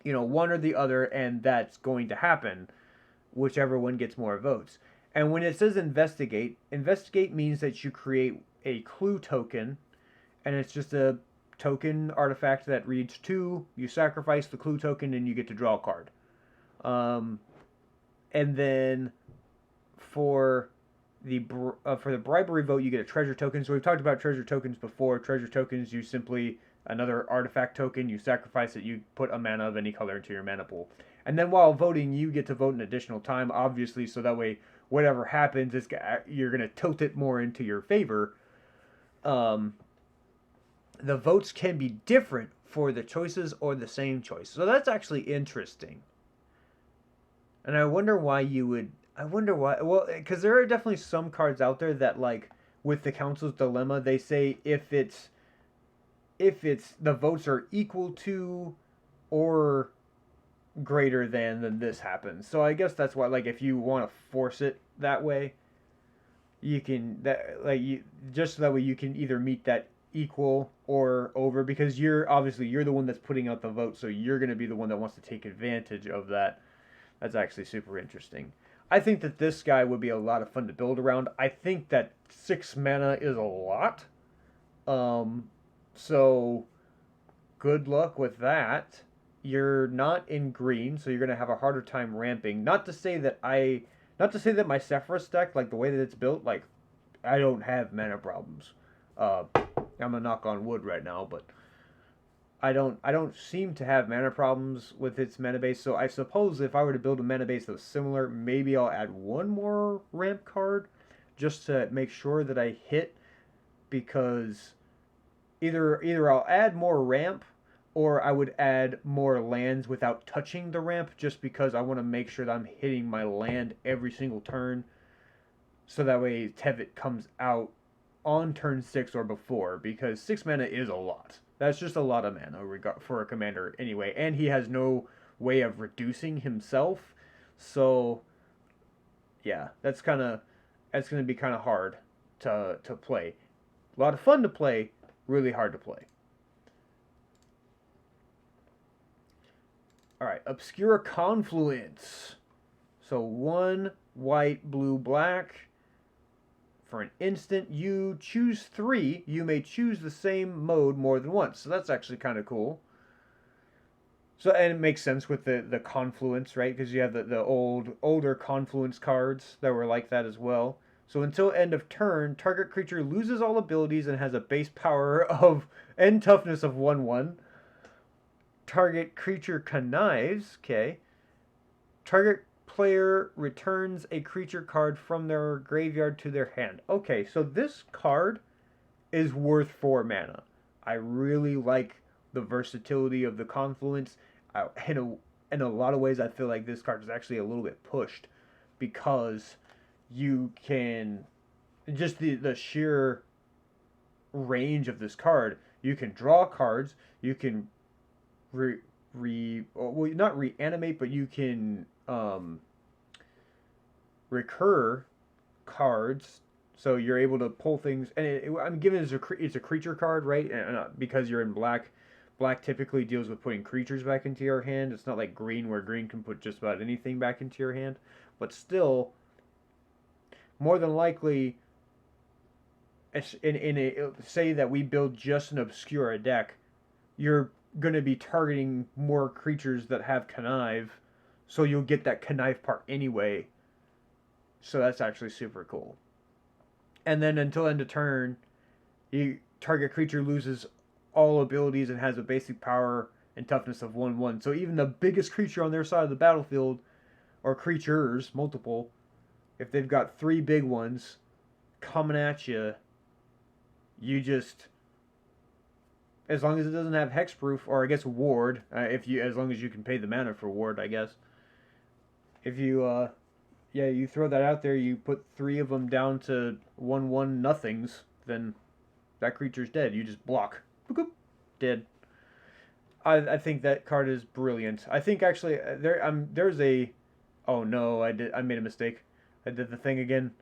one or the other, and that's going to happen, whichever one gets more votes. And when it says investigate means that you create a clue token, and it's just a token artifact that reads 2. You sacrifice the clue token, and you get to draw a card. And then for the bribery vote, you get a treasure token. So we've talked about treasure tokens before. Treasure tokens, you simply, another artifact token, you sacrifice it, you put a mana of any color into your mana pool. And then while voting, you get to vote an additional time, obviously, so that way, whatever happens, you're going to tilt it more into your favor. The votes can be different for the choices or the same choice. So that's actually interesting. And I wonder why well, because there are definitely some cards out there that, like, with the Council's Dilemma, they say if it's the votes are equal to or greater than this happens. So I guess that's why, like, if you want to force it that way, you can, that like you just so that way you can either meet that equal or over, because you're obviously you're the one that's putting out the vote, so you're going to be the one that wants to take advantage of that. That's actually super interesting. I think that this guy would be a lot of fun to build around. I think that 6 mana is a lot. So good luck with that. You're not in green, so you're gonna have a harder time ramping. Not to say that my Sephiroth deck, like the way that it's built, like I don't have mana problems. I'm gonna knock on wood right now, but I don't seem to have mana problems with its mana base. So I suppose if I were to build a mana base that was similar, maybe I'll add one more ramp card just to make sure that I hit, because either I'll add more ramp or I would add more lands without touching the ramp, just because I want to make sure that I'm hitting my land every single turn, so that way Tevit comes out on turn 6 or before, because 6 mana is a lot. That's just a lot of mana for a commander anyway, and he has no way of reducing himself, so yeah, that's going to be kind of hard to play. A lot of fun to play, really hard to play. Alright, Obscura Confluence. So 1 white, blue, black. For an instant, you choose 3. You may choose the same mode more than once. So that's actually kind of cool. So, and it makes sense with the Confluence, right? Because you have the older Confluence cards that were like that as well. So until end of turn, target creature loses all abilities and has a base power of and toughness of 1/1. Target creature connives. Okay. Target player returns a creature card from their graveyard to their hand. Okay, so this card is worth 4 mana. I really like the versatility of the Confluence. In a lot of ways, I feel like this card is actually a little bit pushed, because you can, just the sheer range of this card, you can draw cards, you can not reanimate, but you can recur cards, so you're able to pull things. And I'm given it's a creature card, right? And because you're in black, black typically deals with putting creatures back into your hand. It's not like green, where green can put just about anything back into your hand. But still, more than likely, say that we build just an Obscura deck, you're going to be targeting more creatures that have connive, so you'll get that connive part anyway. So that's actually super cool. And then until end of turn, you target creature loses all abilities and has a basic power and toughness of 1/1. So even the biggest creature on their side of the battlefield, or creatures, multiple, if they've got 3 big ones coming at you, you just, as long as it doesn't have hexproof, or I guess ward, as long as you can pay the mana for ward, I guess. If you you throw that out there, you put 3 of them down to 1/1 nothings, then that creature's dead. You just block. Boop, dead. I think that card is brilliant. I think actually there's a, oh no, I made a mistake. I did the thing again.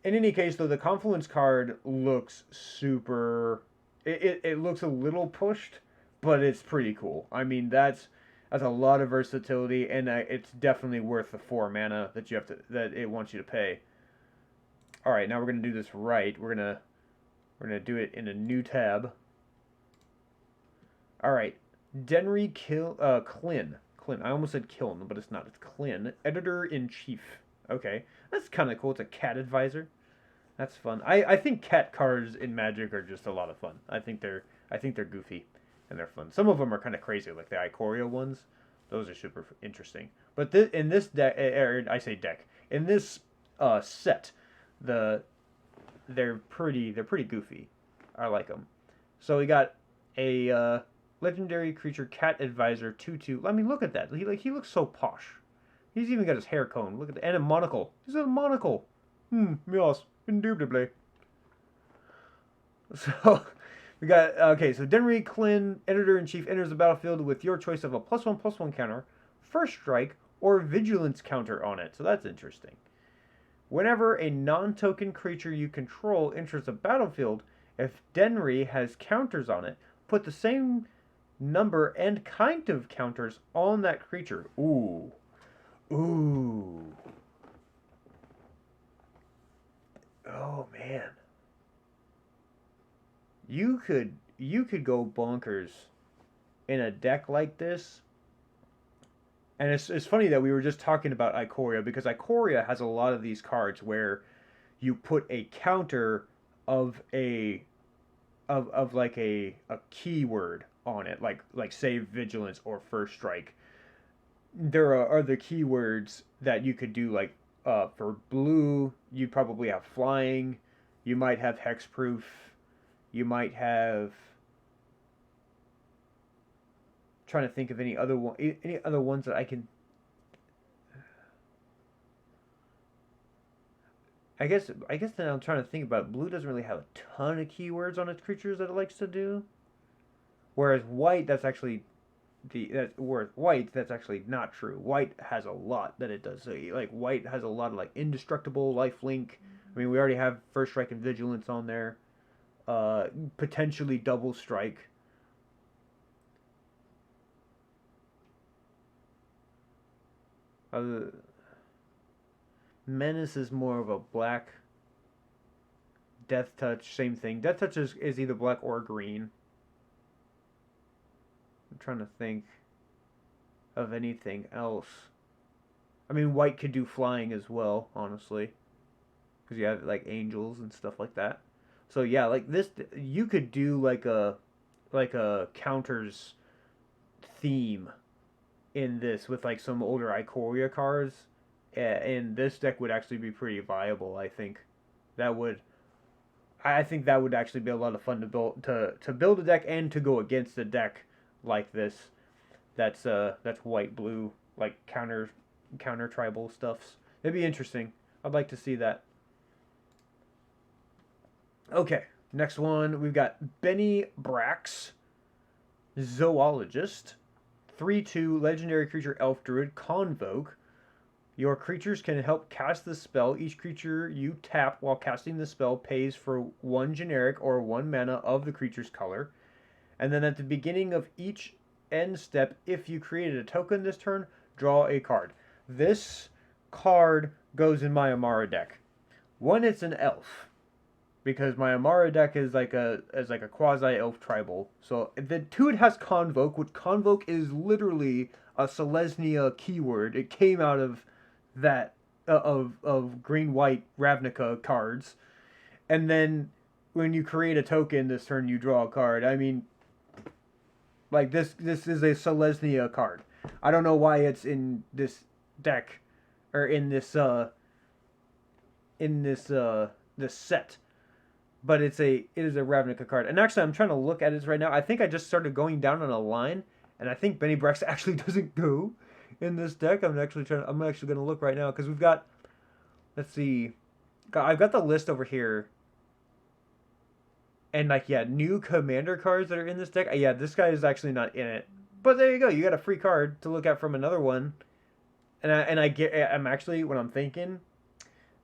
In any case, though, the Confluence card looks super. It looks a little pushed, but it's pretty cool. I mean, that's a lot of versatility, and it's definitely worth the 4 mana that it wants you to pay. All right, now we're gonna do this right. We're gonna do it in a new tab. All right, Denry Klin. I almost said Kiln, but it's not. It's Klin, Editor-in-Chief. Okay, that's kind of cool. It's a cat advisor. That's fun. I think cat cards in Magic are just a lot of fun. I think they're goofy and they're fun. Some of them are kind of crazy, like the Ikoria ones. Those are super interesting. But in this deck, I say deck, in this set, they're pretty goofy. I like them. So we got a legendary creature cat advisor 2/2. I mean, look at that. He looks so posh. He's even got his hair comb. Look at that. And a monocle. He's got a monocle. Yes, indubitably. So, we got, okay, so Denry Klin, Editor-in-Chief, enters the battlefield with your choice of a +1/+1 counter First Strike or Vigilance counter on it. So that's interesting. Whenever a non-token creature you control enters the battlefield, if Denry has counters on it, put the same number and kind of counters on that creature. Ooh. Ooh. Oh man. You could go bonkers in a deck like this. And it's funny that we were just talking about Ikoria, because Ikoria has a lot of these cards where you put a counter of like a keyword on it, like say Vigilance or First Strike. There are other keywords that you could do, like for blue, you'd probably have Flying, you might have Hexproof, you might have, trying to think of any other ones that I can. I guess then I'm trying to think about it. Blue doesn't really have a ton of keywords on its creatures that it likes to do. Whereas white, that's actually that's actually not true. White has a lot that it does. So like white has a lot of like indestructible, lifelink. I mean, we already have First Strike and Vigilance on there. Potentially double strike. Menace is more of a black. Death Touch, same thing. Death Touch is either black or green. I'm trying to think of anything else. I mean, white could do Flying as well, honestly, because you have like angels and stuff like that. So yeah, like this, you could do like a counters theme in this with like some older Ikoria cards, and this deck would actually be pretty viable. I think that would actually be a lot of fun to build a deck and to go against a deck like this. That's white blue, like counter tribal stuffs. It'd be interesting. I'd like to see that. Okay, next one we've got Benny Brax, Zoologist. 3/2 legendary creature elf druid Convoke. Your creatures can help cast the spell. Each creature you tap while casting the spell pays for 1 generic or 1 mana of the creature's color. And then at the beginning of each end step, if you created a token this turn, draw a card. This card goes in my Amara deck. One, it's an elf, because my Amara deck is like a quasi-elf tribal. So the two, it has Convoke, which Convoke is literally a Selesnya keyword. It came out of that of green-white Ravnica cards. And then when you create a token this turn, you draw a card. I mean, like this is a Selesnya card. I don't know why it's in this deck or in this set. But it is a Ravnica card. And actually, I'm trying to look at it right now. I think I just started going down on a line, and I think Benny Brax actually doesn't go in this deck. I'm actually going to look right now, because we've got, let's see, I've got the list over here. And like, yeah, new commander cards that are in this deck. Yeah, this guy is actually not in it. But there you go. You got a free card to look at from another one. I'm actually, when I'm thinking,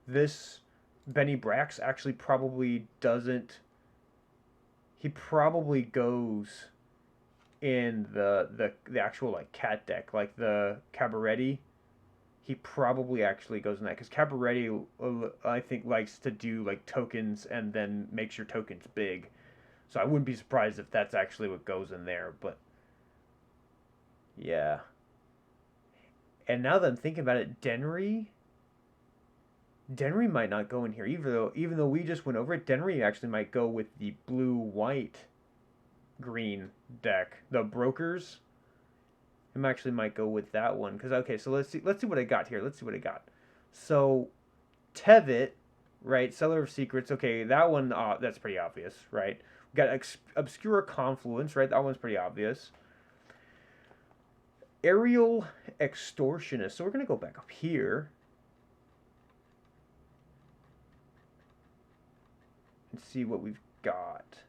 this Benny Brax actually probably doesn't. He probably goes in the actual like cat deck, like the Cabaretti. He probably actually goes in that, because Cabaretti, I think, likes to do like tokens and then makes your tokens big. So I wouldn't be surprised if that's actually what goes in there. But yeah. And now that I'm thinking about it, Denry might not go in here, even though we just went over it. Denry actually might go with the blue-white green deck, the Brokers. It actually might go with that one, because okay, so let's see what I got here. So Tevitt, right? Seller of Secrets. Okay, that one, that's pretty obvious, right? We got Obscura Confluence, right? That one's pretty obvious. Aerial Extortionist. So we're gonna go back up here and see what we've got.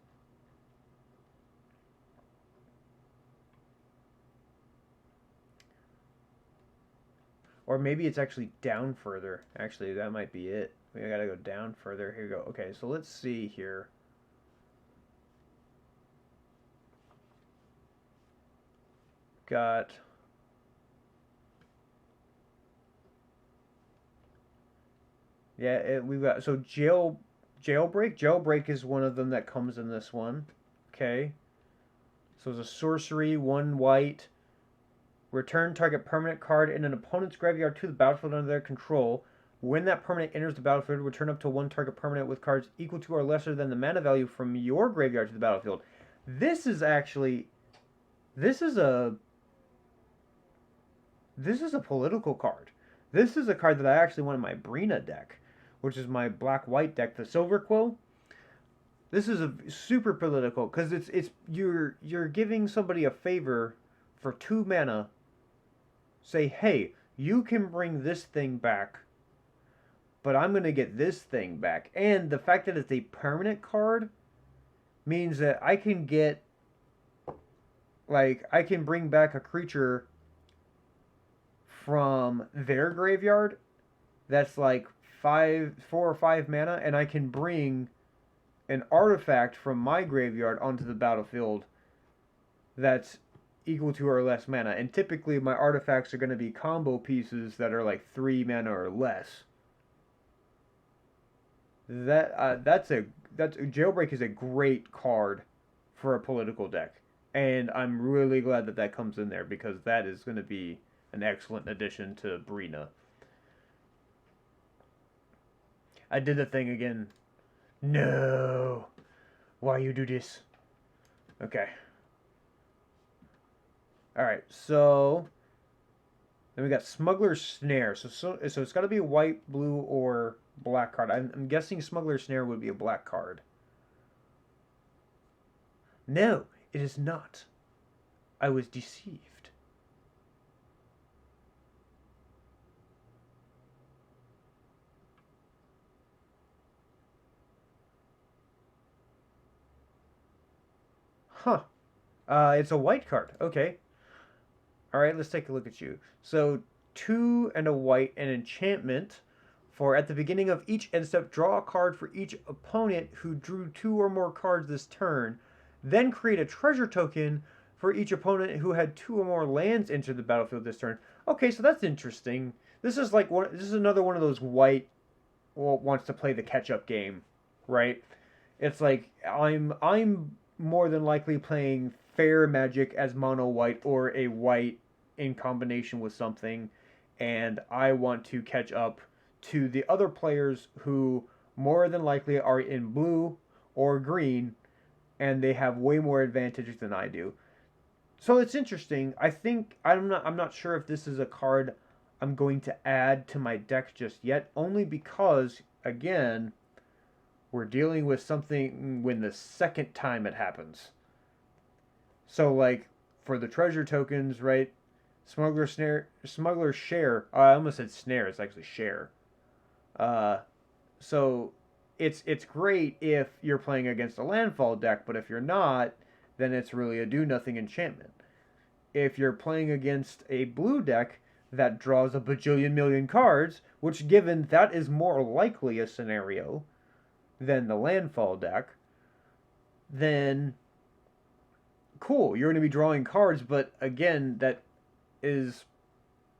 Or maybe it's actually down further. Actually, that might be it. We gotta go down further. Here we go. Okay, so let's see here. Got... Yeah, we've got... So Jailbreak. Jailbreak is one of them that comes in this one. Okay. So it's a sorcery, 1 white. Return target permanent card in an opponent's graveyard to the battlefield under their control. When that permanent enters the battlefield, return up to 1 target permanent with cards equal to or lesser than the mana value from your graveyard to the battlefield. This is actually... This is a political card. This is a card that I actually want in my Brina deck, which is my black-white deck, the Silver Quill. This is a super political, because you're giving somebody a favor for 2 mana. Say, hey, you can bring this thing back, but I'm going to get this thing back. And the fact that it's a permanent card means that I can get, like, I can bring back a creature from their graveyard that's like 4 or 5 mana, and I can bring an artifact from my graveyard onto the battlefield that's equal to or less mana. And typically my artifacts are going to be combo pieces that are like 3 mana or less. That's Jailbreak is a great card for a political deck, and I'm really glad that that comes in there, because that is going to be an excellent addition to Brina. I did the thing again. No! Why you do this? Okay. Alright, so... Then we got Smuggler Snare. So it's got to be a white, blue, or black card. I'm guessing Smuggler Snare would be a black card. No, it is not. I was deceived. Huh. It's a white card. Okay. Alright, let's take a look at you. So, 2 and a white, an enchantment for at the beginning of each end step, draw a card for each opponent who drew 2 or more cards this turn. Then create a treasure token for each opponent who had 2 or more lands enter the battlefield this turn. Okay, so that's interesting. This is like this is another one of those white wants to play the catch-up game, right? It's like I'm more than likely playing fair magic as mono white or a white in combination with something, and I want to catch up to the other players who more than likely are in blue or green, and they have way more advantages than I do. So it's interesting. I think I'm not sure if this is a card I'm going to add to my deck just yet, only because again, we're dealing with something when the second time it happens. So like for the treasure tokens, right? Smuggler Share. I almost said Snare. It's actually Share. So it's great if you're playing against a landfall deck, but if you're not, then it's really a do nothing enchantment. If you're playing against a blue deck that draws a bajillion million cards, which given that is more likely a scenario than the landfall deck, then cool, you're going to be drawing cards, but again, that is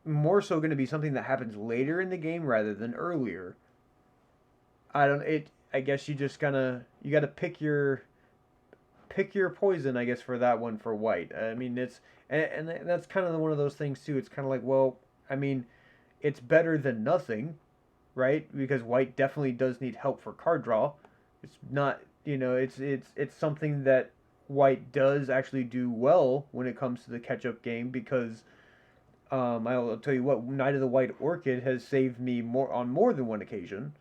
more so going to be something that happens later in the game rather than earlier. I guess you just you got to pick your poison, I guess, for that one for white. I mean, and that's kind of one of those things too. It's kind of like, well, I mean, it's better than nothing, right? Because white definitely does need help for card draw. It's not, it's something that white does actually do well when it comes to the catch-up game, because I'll tell you what, Knight of the White Orchid has saved me on more than one occasion.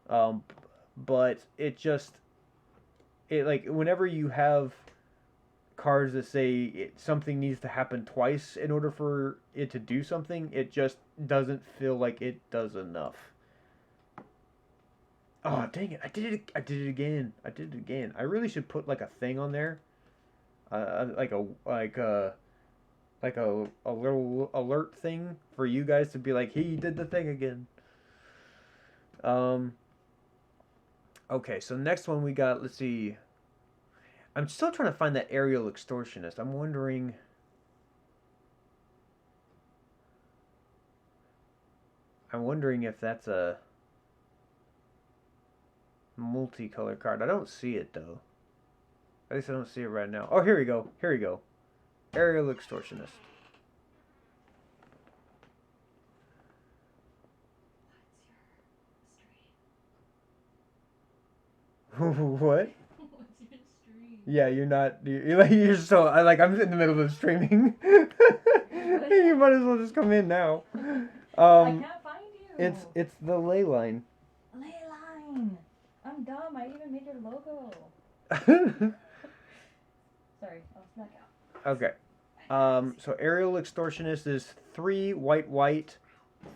But it like whenever you have cards that say something needs to happen twice in order for it to do something, it just doesn't feel like it does enough. Oh, dang it. I did it again. I really should put like a thing on there. like a little alert thing for you guys to be like, he did the thing again. Okay, so next one we got, let's see. I'm still trying to find that aerial extortionist. I'm wondering. If that's a multicolor card. I don't see it though. At least I don't see it right now. Oh, here we go. Here we go. Aerial extortionist. What? Yeah, you're not. You're so. I'm in the middle of streaming. You might as well just come in now. I can't find you. It's the ley line. Ley line. I'm dumb. I even made your logo. Sorry, I'll smack out. Okay. So aerial extortionist is 3 white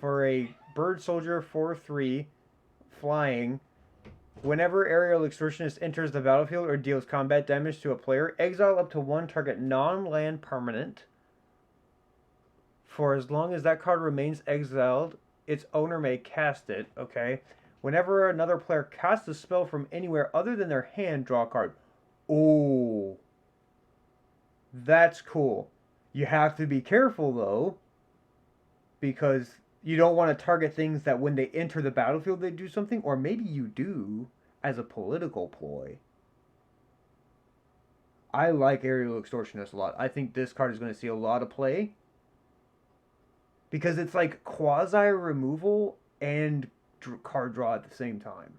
for a bird soldier 4/3 flying. Whenever aerial extortionist enters the battlefield or deals combat damage to a player, exile up to 1 target non-land permanent. For as long as that card remains exiled, its owner may cast it. Okay. Whenever another player casts a spell from anywhere other than their hand, draw a card. Oh, that's cool. You have to be careful though, because you don't want to target things that when they enter the battlefield they do something, or maybe you do as a political ploy. I like Aerial Extortionist a lot. I think this card is going to see a lot of play because it's like quasi removal and card draw at the same time.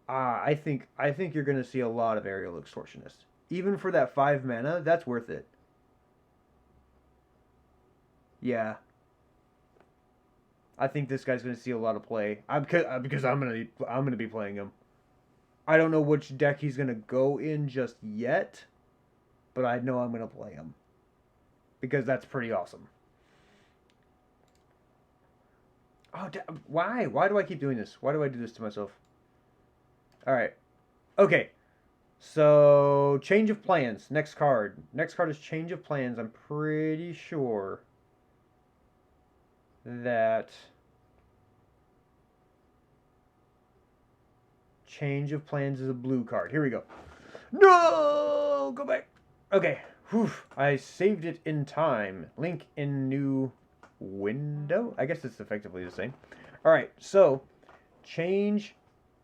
I think you're going to see a lot of Aerial Extortionist. Even for that 5 mana, that's worth it. Yeah. I think this guy's going to see a lot of play. Because I'm going to be playing him. I don't know which deck he's going to go in just yet, but I know I'm going to play him. Because that's pretty awesome. Oh, why? Why do I keep doing this? Why do I do this to myself? Alright. Okay. So, change of plans. Next card. Next card is change of plans. I'm pretty sure that change of plans is a blue card. Here we go. No! Go back. Okay. Whew. I saved it in time. Link in new window. I guess it's effectively the same. Alright, so change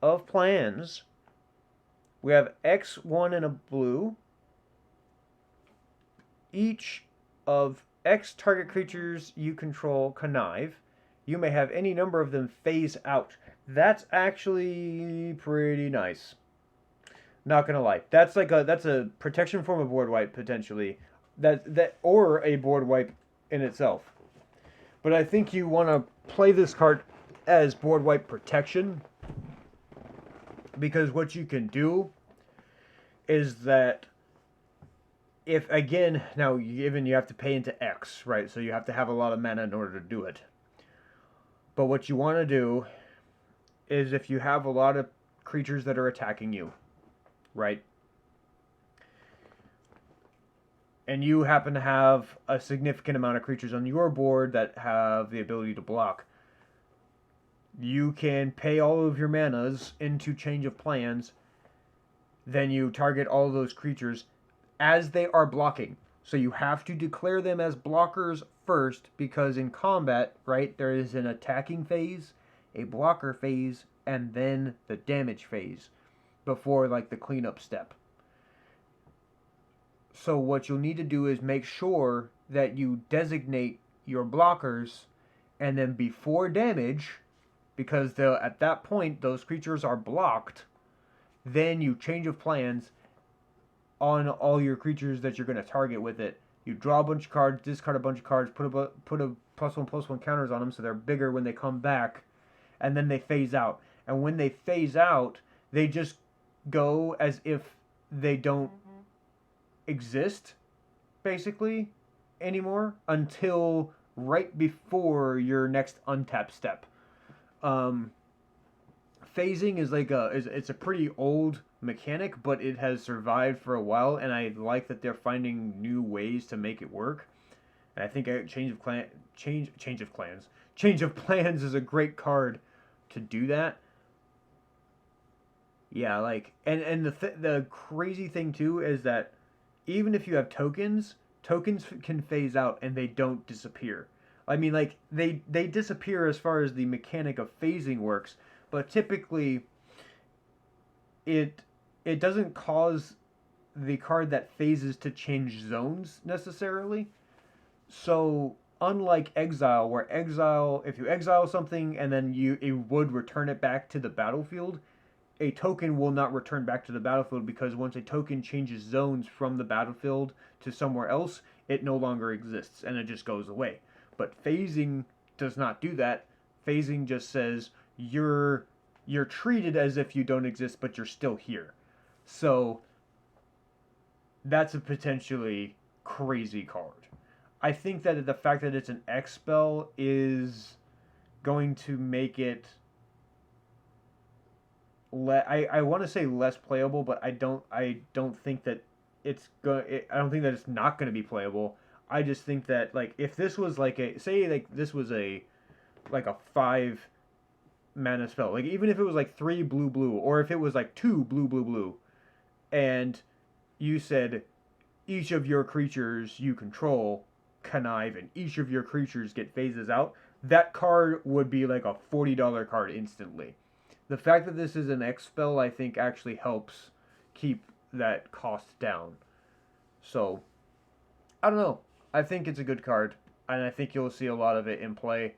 of plans. We have X1 in a blue. Each of X target creatures you control connive. You may have any number of them phase out. That's actually pretty nice. Not gonna lie. That's a protection from a board wipe potentially. That or a board wipe in itself. But I think you want to play this card as board wipe protection, because what you can do is that if, again, now given you have to pay into X, right? So you have to have a lot of mana in order to do it. But what you want to do is if you have a lot of creatures that are attacking you, right? And you happen to have a significant amount of creatures on your board that have the ability to block, you can pay all of your manas into change of plans. Then you target all of those creatures as they are blocking. So you have to declare them as blockers first, because in combat, right, there is an attacking phase, a blocker phase, and then the damage phase before like the cleanup step. So what you'll need to do is make sure that you designate your blockers, and then before damage, because at that point those creatures are blocked, then you change of plans on all your creatures that you're going to target with it. You draw a bunch of cards, discard a bunch of cards, put a +1/+1 counters on them so they're bigger when they come back, and then they phase out. And when they phase out, they just go as if they don't exist, basically, anymore, until right before your next untap step. phasing is like it's a pretty old mechanic, but it has survived for a while, and I like that they're finding new ways to make it work. And I think a change of plans is a great card to do that. Yeah, like and the crazy thing too is that even if you have tokens, tokens can phase out and they don't disappear. I mean, like they disappear as far as the mechanic of phasing works, but typically it it doesn't cause the card that phases to change zones necessarily. So unlike exile, where exile, if you exile something and then it would return it back to the battlefield, a token will not return back to the battlefield because once a token changes zones from the battlefield to somewhere else, it no longer exists and it just goes away. But phasing does not do that. Phasing just says you're treated as if you don't exist, but you're still here. So that's a potentially crazy card. I think that the fact that it's an X spell is going to make it I want to say less playable, but I don't think that I don't think that it's not going to be playable. I just think that like if this was like a say like this was a like a 5 mana spell, like even if it was like 3 blue blue, or if it was like 2 blue blue blue, and you said each of your creatures you control connive and each of your creatures get phases out, that card would be like a $40 card instantly. The fact that this is an X spell, I think, actually helps keep that cost down. So, I don't know. I think it's a good card, and I think you'll see a lot of it in play.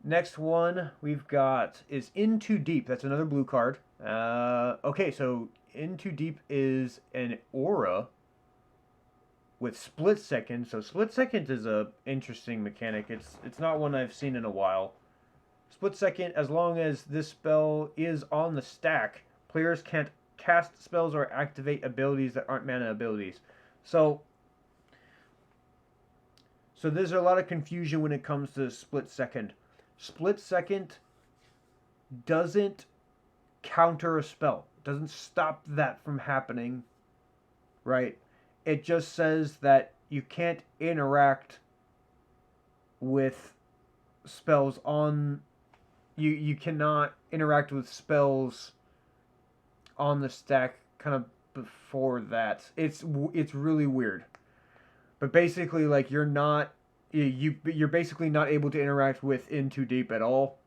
Next one we've got is In Too Deep. That's another blue card. Okay, so In Too Deep is an aura with Split Second. So Split Second is a interesting mechanic. It's not one I've seen in a while. Split Second, as long as this spell is on the stack, players can't cast spells or activate abilities that aren't mana abilities. So there's a lot of confusion when it comes to Split Second. Split Second doesn't counter a spell. Doesn't stop that from happening, right? It just says that you can't interact with spells on you cannot interact with spells on the stack kind of before that. It's really weird. But basically like you're basically not able to interact with In Too Deep at all.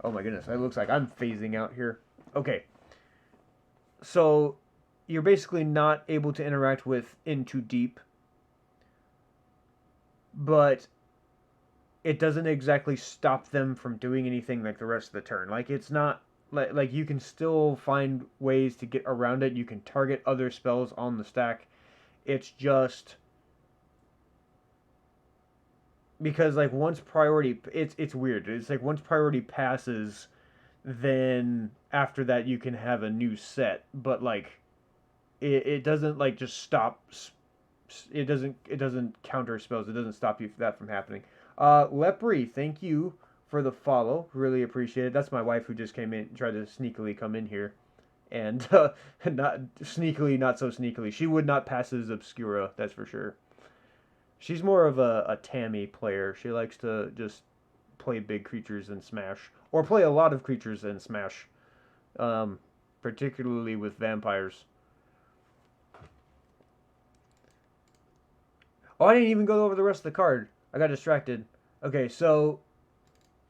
Oh my goodness, it looks like I'm phasing out here. Okay. So you're basically not able to interact with In Too Deep. But it doesn't exactly stop them from doing anything like the rest of the turn. Like it's not like you can still find ways to get around it. You can target other spells on the stack. It's just because like once priority it's weird. It's like once priority passes, then after that you can have a new set, but like it doesn't like just stop. It doesn't counter spells. It doesn't stop that from happening. Lepri, thank you for the follow. Really appreciate it. That's my wife who just came in, tried to sneakily come in here. And not sneakily, not so sneakily. She would not pass as Obscura, that's for sure. She's more of a Tammy player. She likes to just play big creatures and smash. Or play a lot of creatures and smash. Particularly with vampires. Oh, I didn't even go over the rest of the card. I got distracted. Okay, so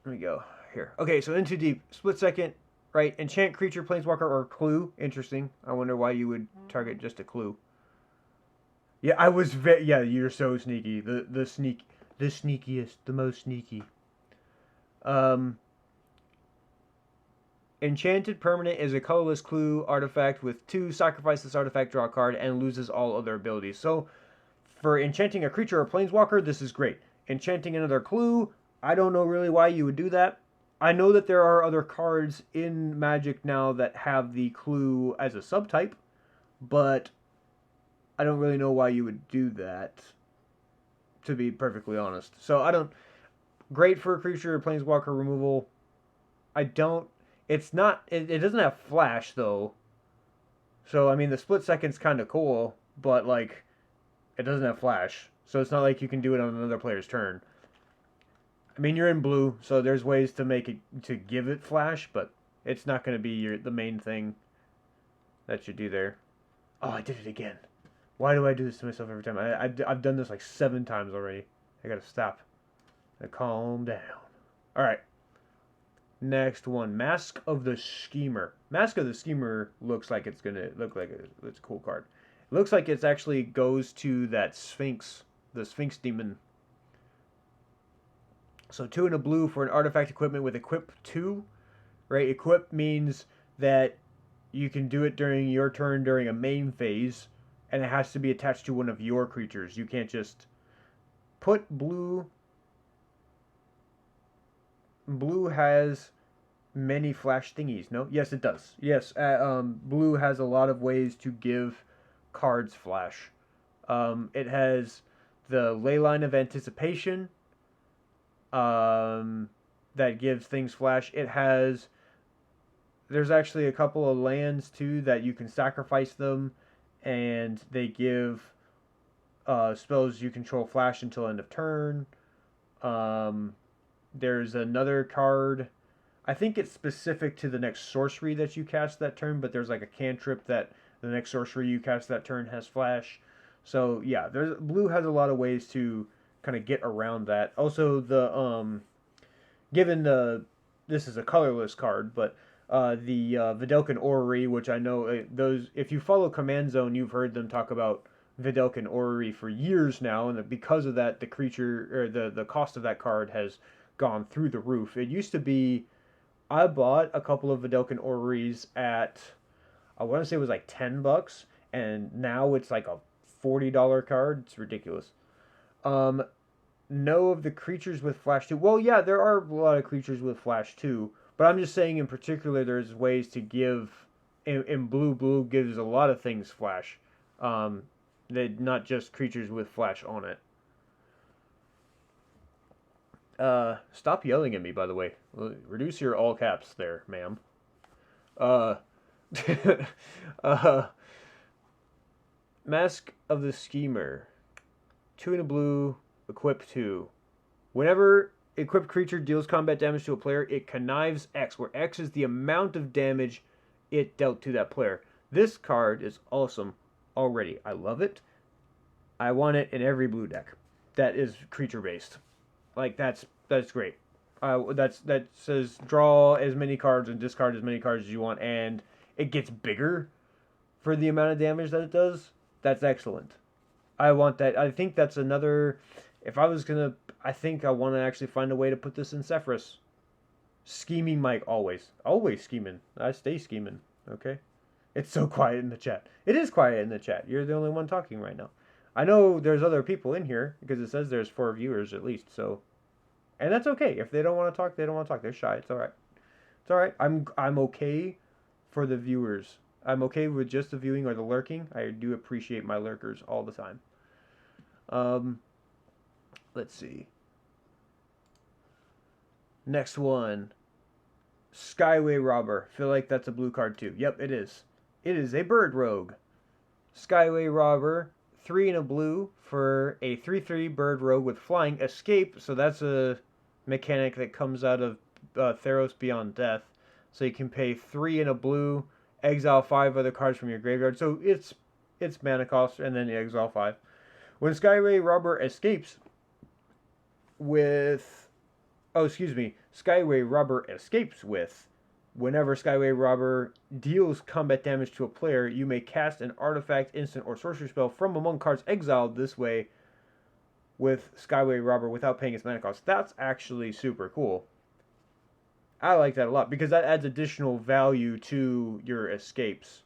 let me go here. Okay, so In Too Deep, Split Second, right? Enchant creature, planeswalker, or clue. Interesting. I wonder why you would target just a clue. Yeah, I was yeah, you're so sneaky. The sneakiest, the most sneaky. Enchanted Permanent is a colorless clue artifact with 2. Sacrifice this artifact, draw a card, and loses all other abilities. So for enchanting a creature or planeswalker, this is great. Enchanting another clue, I don't know really why you would do that. I know that there are other cards in Magic now that have the clue as a subtype, but I don't really know why you would do that, to be perfectly honest. So Great for creature or planeswalker removal. I don't. It's not. It doesn't have flash though. So I mean, the split second's kind of cool, but like, it doesn't have flash. So it's not like you can do it on another player's turn. I mean, you're in blue, so there's ways to make it to give it flash, but it's not going to be the main thing that you do there. Oh, I did it again. Why do I do this to myself every time? I've done this like 7 times already. I gotta stop. Calm down. All right. Next one, Mask of the Schemer. Mask of the Schemer looks like it's gonna look like it's a cool card. It looks like it actually goes to that Sphinx, the Sphinx demon. So 2 and a blue for an artifact equipment with equip 2. Right? Equip means that you can do it during your turn during a main phase, and it has to be attached to one of your creatures. You can't just put blue. Blue has many flash thingies. No? Yes, it does. Yes, blue has a lot of ways to give cards flash. It has the Leyline of Anticipation that gives things flash. It has... There's actually a couple of lands, too, that you can sacrifice them, and they give spells you control flash until end of turn. There's another card. I think it's specific to the next sorcery that you cast that turn, but there's like a cantrip that the next sorcery you cast that turn has flash. So yeah, blue has a lot of ways to kind of get around that. Also, this is a colorless card, but the Vidalcan Orrery, which I know those, if you follow Command Zone, you've heard them talk about Vidalcan Orrery for years now, and because of that, the creature or the cost of that card has gone through the roof. It used to be, I bought a couple of Vidalcan Orreries at, I want to say it was like $10, and now it's like a $40 card. It's ridiculous. No of the creatures with flash too. Well, yeah, there are a lot of creatures with flash too. But I'm just saying in particular there's ways to give... In blue gives a lot of things flash. Not just creatures with flash on it. Stop yelling at me, by the way. Reduce your all caps there, ma'am. Mask of the Schemer. 2 and a blue, equip 2. Whenever equipped creature deals combat damage to a player, it connives X, where X is the amount of damage it dealt to that player. This card is awesome already. I love it. I want it in every blue deck that is creature based. Like that's great. That says draw as many cards and discard as many cards as you want, and it gets bigger for the amount of damage that it does. That's excellent. I want that. I think that's another. If I was gonna, I think I want to actually find a way to put this in Sephiroth. Scheming Mike always scheming. I stay scheming. Okay. It's so quiet in the chat. It is quiet in the chat. You're the only one talking right now. I know there's other people in here because it says there's 4 viewers at least. So, and that's okay. If they don't want to talk, they don't want to talk. They're shy. It's all right. It's all right. I'm okay for the viewers. I'm okay with just the viewing or the lurking. I do appreciate my lurkers all the time. Let's see. Next one. Skyway Robber. Feel like that's a blue card too. Yep, it is. It is a bird rogue. Skyway Robber. 3 and a blue for a 3/3 bird rogue with flying escape. So that's a mechanic that comes out of Theros Beyond Death. So you can pay 3 and a blue, exile 5 other cards from your graveyard. So it's mana cost and then you exile 5. When Skyway Robber escapes with... Oh, excuse me. Skyway Robber escapes with... Whenever Skyway Robber deals combat damage to a player, you may cast an artifact, instant, or sorcery spell from among cards exiled this way with Skyway Robber without paying its mana cost. That's actually super cool. I like that a lot because that adds additional value to your escapes.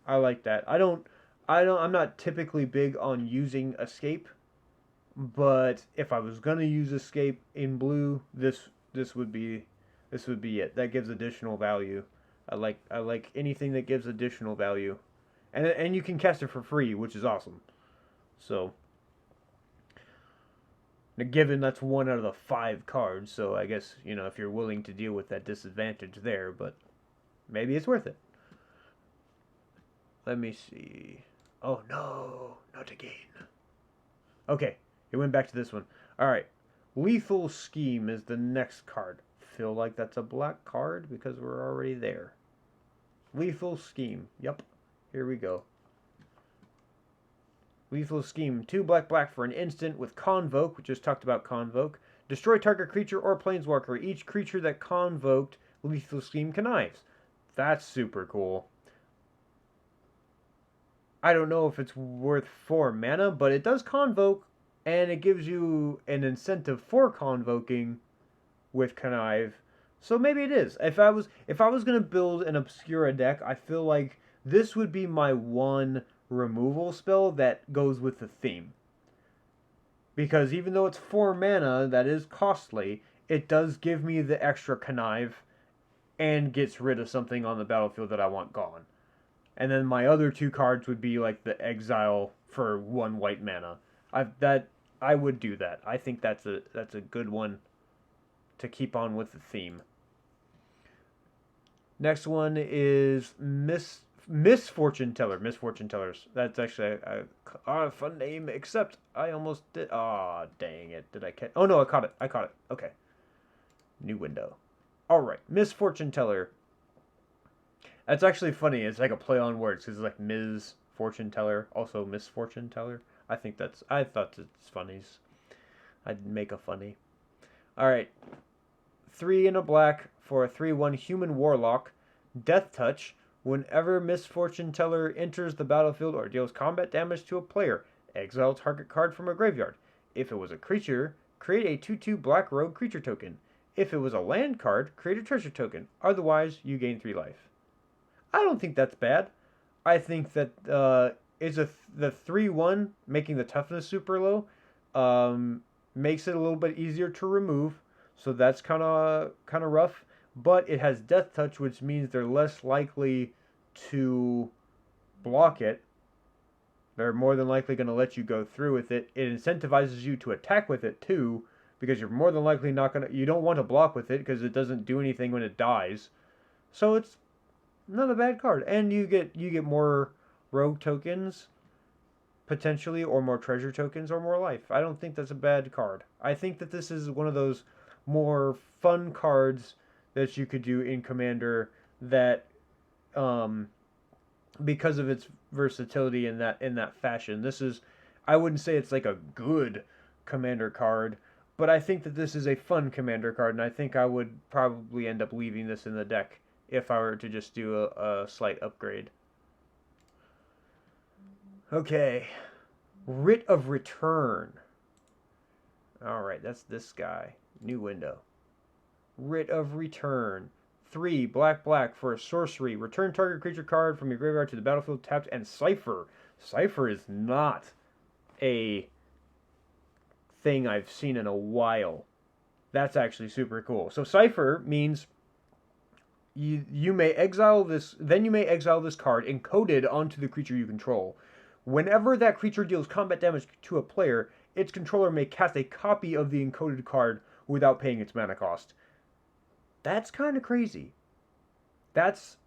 I like that. I'm not typically big on using escape, but if I was gonna use escape in blue, this would be it. That gives additional value. I like anything that gives additional value, and you can cast it for free, which is awesome. So Now, given that's 1 out of the 5 cards, so I guess, you know, if you're willing to deal with that disadvantage there, but maybe it's worth it. Let me see. Oh no, not again. Okay, it went back to this one. Alright, Lethal Scheme is the next card. Feel like that's a black card because we're already there. Lethal Scheme. Yep, here we go. Lethal Scheme. 2 black for an instant with Convoke. We just talked about Convoke. Destroy target creature or planeswalker. Each creature that convoked Lethal Scheme connives. That's super cool. I don't know if it's worth 4 mana, but it does convoke, and it gives you an incentive for convoking with connive. So maybe it is. If I was gonna build an Obscura deck, I feel like this would be my one removal spell that goes with the theme. Because even though it's 4 mana, that is costly, it does give me the extra connive and gets rid of something on the battlefield that I want gone. And then my other 2 cards would be like the exile for 1 white mana. I would do that. I think that's a good one to keep on with the theme. Next one is Misfortune Teller. Misfortune Tellers. That's actually a fun name, except I almost did. Ah, dang it. Did I catch? Oh, no, I caught it. Okay. New window. Alright, Misfortune Teller. That's actually funny. It's like a play on words. Because it's like Ms. Fortune Teller. Also Misfortune Teller. I thought it's funny. I'd make a funny. Alright. 3 and a black for a 3/1 human warlock. Death Touch. Whenever Misfortune Teller enters the battlefield or deals combat damage to a player, exile target card from a graveyard. If it was a creature, create a 2/2 black rogue creature token. If it was a land card, create a treasure token. Otherwise, you gain 3 life. I don't think that's bad. I think that the 3/1 making the toughness super low makes it a little bit easier to remove. So that's kind of rough. But it has Death Touch, which means they're less likely to block it. They're more than likely going to let you go through with it. It incentivizes you to attack with it too, because you're more than likely not going to... You don't want to block with it because it doesn't do anything when it dies. So it's not a bad card. And you get more rogue tokens, potentially, or more treasure tokens, or more life. I don't think that's a bad card. I think that this is one of those more fun cards that you could do in Commander that, because of its versatility in that fashion. This is, I wouldn't say it's like a good Commander card, but I think that this is a fun Commander card, and I think I would probably end up leaving this in the deck if I were to just do a slight upgrade. Okay, Writ of Return. Alright, that's this guy. New window. Writ of Return. 3 black for a sorcery. Return target creature card from your graveyard to the battlefield tapped, and Cipher. Cipher is not a thing I've seen in a while. That's actually super cool. So Cipher means you may exile this, then you may exile this card encoded onto the creature you control. Whenever that creature deals combat damage to a player, its controller may cast a copy of the encoded card without paying its mana cost. That's kind of crazy. That's...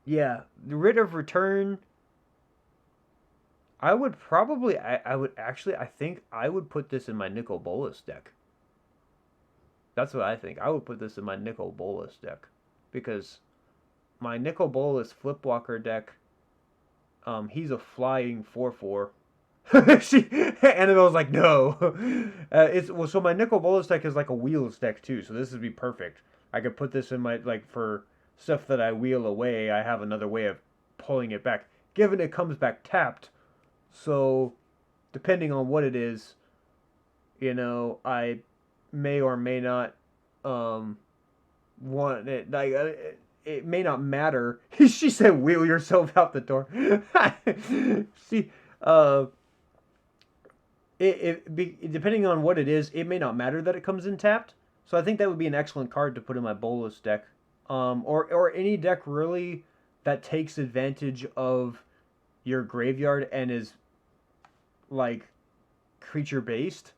Yeah, the Writ of Return... I would probably... I think I would put this in my Nicol Bolas deck. That's what I think. I would put this in my Nicol Bolas deck. Because my Nicol Bolas Flipwalker deck, he's a flying 4/4. Annabelle's like, no. So my Nicol Bolas deck is like a wheels deck too, so this would be perfect. I could put this in my, like, for stuff that I wheel away, I have another way of pulling it back. Given it comes back tapped, so depending on what it is, you know, I may or may not want it. Like, it may not matter. She said, wheel yourself out the door. See, depending on what it is, it may not matter that it comes in tapped. So I think that would be an excellent card to put in my Bolas deck. Or any deck really that takes advantage of your graveyard and is like creature based.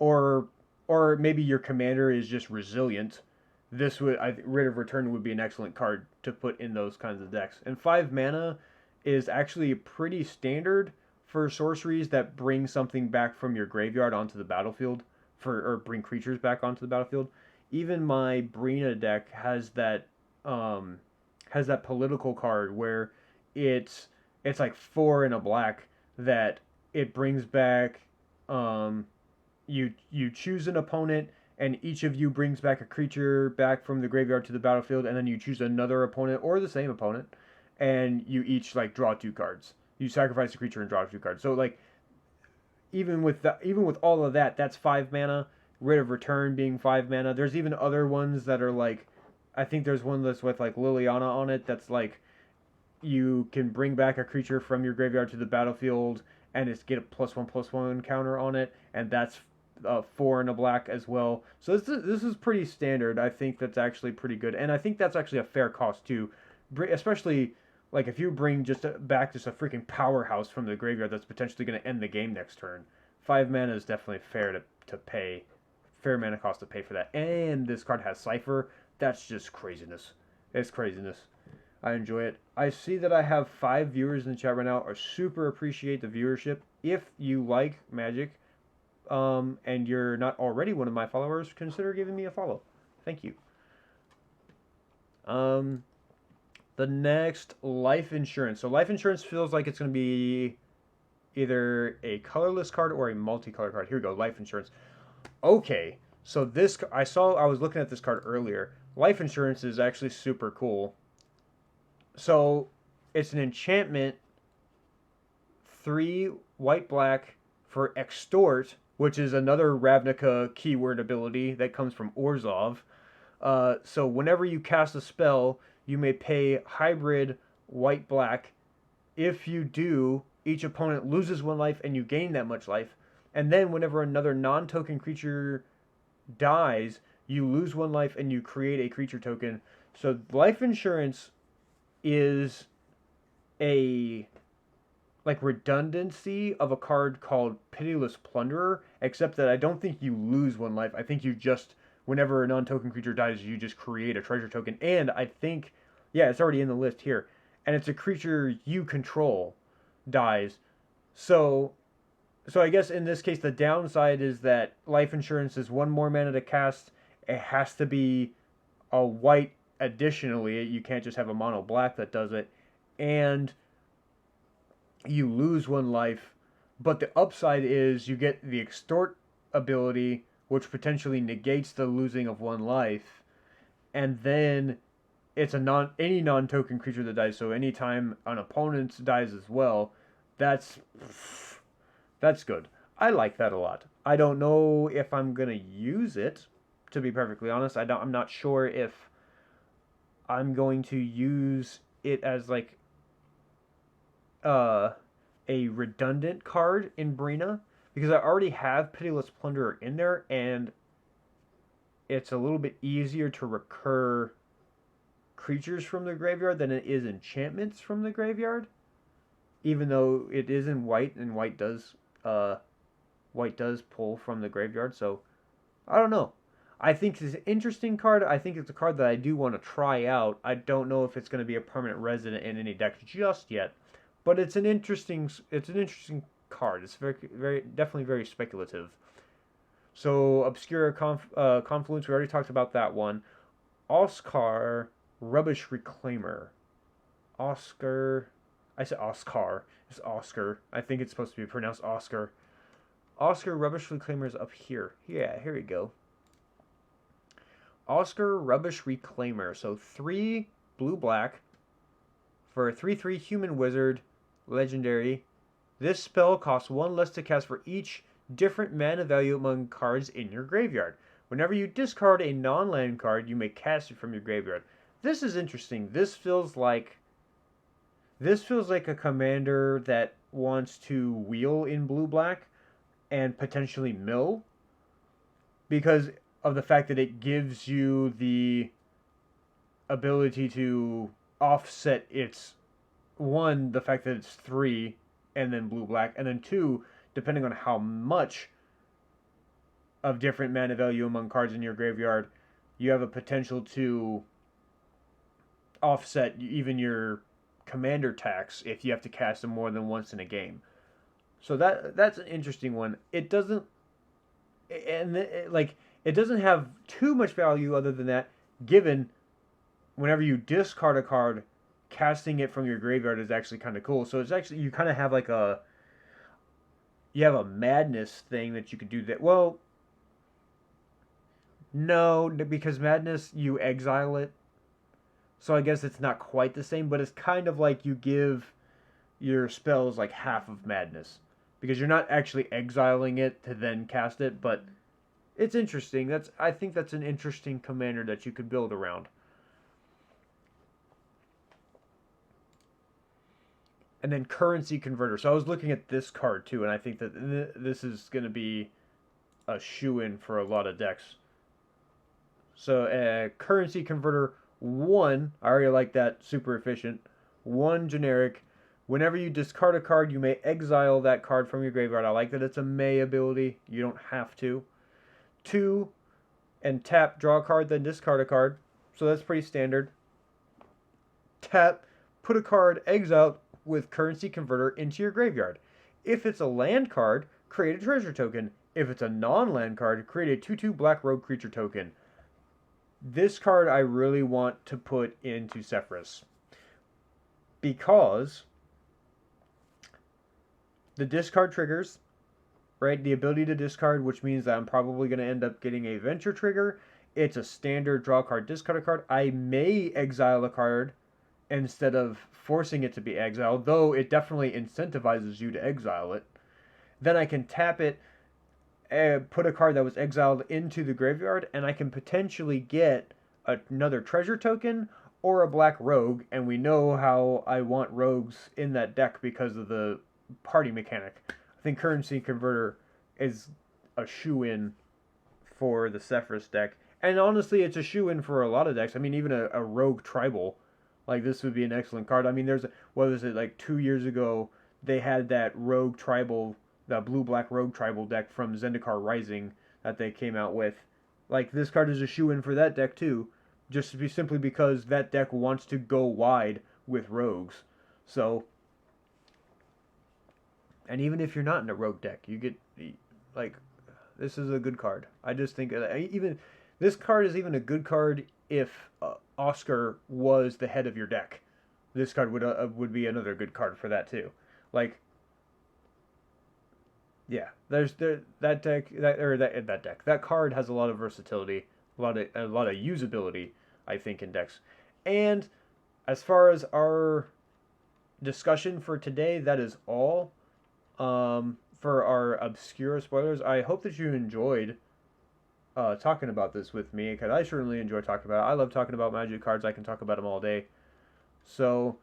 or or maybe your commander is just resilient. This would Writ of Return would be an excellent card to put in those kinds of decks. And 5 mana is actually pretty standard for sorceries that bring something back from your graveyard onto the battlefield or bring creatures back onto the battlefield. Even my Brina deck has that political card where it's like 4 and a black that it brings back. You choose an opponent, and each of you brings back a creature back from the graveyard to the battlefield, and then you choose another opponent or the same opponent, and you each like draw 2 cards. You sacrifice a creature and draw 2 cards. So like even with all of that, that's 5 mana. Writ of Return being 5 mana. There's even other ones that are like, I think there's one that's with like Liliana on it. That's like you can bring back a creature from your graveyard to the battlefield, and it's get a +1/+1 counter on it, and that's 4 and a black as well. So this is pretty standard. I think that's actually pretty good, and I think that's actually a fair cost too, especially like if you bring back just a freaking powerhouse from the graveyard that's potentially going to end the game next turn. 5 mana is definitely fair to pay, fair mana cost to pay for that. And this card has Cipher. That's just craziness. It's craziness. I enjoy it. I see that I have 5 viewers in the chat right now. I super appreciate the viewership. If you like Magic, and you're not already one of my followers, consider giving me a follow. Thank you. The next, Life Insurance. So Life Insurance feels like it's going to be either a colorless card or a multicolor card. Here we go, Life Insurance. Okay, so I was looking at this card earlier. Life Insurance is actually super cool. So it's an enchantment, 3 white/black for Extort, which is another Ravnica keyword ability that comes from Orzhov. So whenever you cast a spell, you may pay hybrid white/black. If you do, each opponent loses 1 life and you gain that much life. And then whenever another non-token creature dies, you lose 1 life and you create a creature token. So Life Insurance is a like redundancy of a card called Pitiless Plunderer, except that I don't think you lose 1 life. I think you just, whenever a non-token creature dies, you just create a treasure token. And I think, yeah, it's already in the list here. And it's a creature you control dies. So I guess in this case, the downside is that Life Insurance is 1 more mana to cast. It has to be a white additionally. You can't just have a mono black that does it. And you lose 1 life. But the upside is you get the Extort ability, which potentially negates the losing of 1 life. And then it's any non-token creature that dies. So anytime an opponent dies as well, that's good. I like that a lot. I don't know if I'm gonna use it, to be perfectly honest. I'm not sure if I'm going to use it as like a redundant card in Brina, because I already have Pitiless Plunderer in there, and it's a little bit easier to recur creatures from the graveyard than it is enchantments from the graveyard. Even though it is in white, and white does pull from the graveyard, so I don't know. I think it's an interesting card. I think it's a card that I do want to try out. I don't know if it's going to be a permanent resident in any deck just yet, but it's an interesting card. It's definitely very speculative. So Obscura Confluence, we already talked about that one. Oscar Rubbish Reclaimer. I said Oscar. It's Oscar. I think it's supposed to be pronounced Oscar. Oscar Rubbish Reclaimer is up here. Yeah, here we go. Oscar Rubbish Reclaimer. So 3 blue/black for a 3/3 human wizard, legendary. This spell costs 1 less to cast for each different mana value among cards in your graveyard. Whenever you discard a non-land card, you may cast it from your graveyard. This is interesting. This feels like a commander that wants to wheel in blue/black and potentially mill, because of the fact that it gives you the ability to offset its, 1, the fact that it's 3 and then blue/black, and then 2, depending on how much of different mana value among cards in your graveyard, you have a potential to offset even your commander tax if you have to cast them more than once in a game. So that's an interesting one. It doesn't and it, like it doesn't have too much value other than that. Given whenever you discard a card, casting it from your graveyard is actually kind of cool. So it's actually you kind of have like a you have a madness thing that you could do that. Well, no, because madness you exile it. So I guess it's not quite the same, but it's kind of like you give your spells like half of madness because you're not actually exiling it to then cast it, but it's interesting. I think that's an interesting commander that you could build around. And then currency converter. So I was looking at this card too, and I think that this is going to be a shoe-in for a lot of decks. So currency converter 1, I already like that, super efficient. 1 generic. Whenever you discard a card, you may exile that card from your graveyard. I like that it's a may ability. You don't have to. 2, and tap, draw a card, then discard a card. So that's pretty standard. Tap, put a card exiled with currency converter into your graveyard. If it's a land card, create a treasure token. If it's a non-land card, create a 2/2 black rogue creature token. This card I really want to put into Sephiroth because the discard triggers, right? The ability to discard, which means that I'm probably going to end up getting a venture trigger. It's a standard draw card, discard a card. I may exile a card instead of forcing it to be exiled, though it definitely incentivizes you to exile it. Then I can tap it, put a card that was exiled into the graveyard, and I can potentially get another treasure token or a black rogue, and we know how I want rogues in that deck because of the party mechanic. I think currency converter is a shoe-in for the Sephiroth deck. And honestly, it's a shoe-in for a lot of decks. I mean, even a rogue tribal, like this would be an excellent card. I mean, what was it, like 2 years ago, they had that rogue tribal, the blue-black rogue tribal deck from Zendikar Rising that they came out with. Like, this card is a shoe-in for that deck, too. Just to be simply because that deck wants to go wide with rogues. So, and even if you're not in a rogue deck, you get, like, this is a good card. I just think even this card is even a good card if Oscar was the head of your deck. This card would be another good card for that too. Like, yeah, that deck that deck that card has a lot of versatility, a lot of usability, I think, in decks. And as far as our discussion for today, that is all. For our Obscura spoilers, I hope that you enjoyed talking about this with me, because I certainly enjoy talking about it. I love talking about Magic cards. I can talk about them all day. So,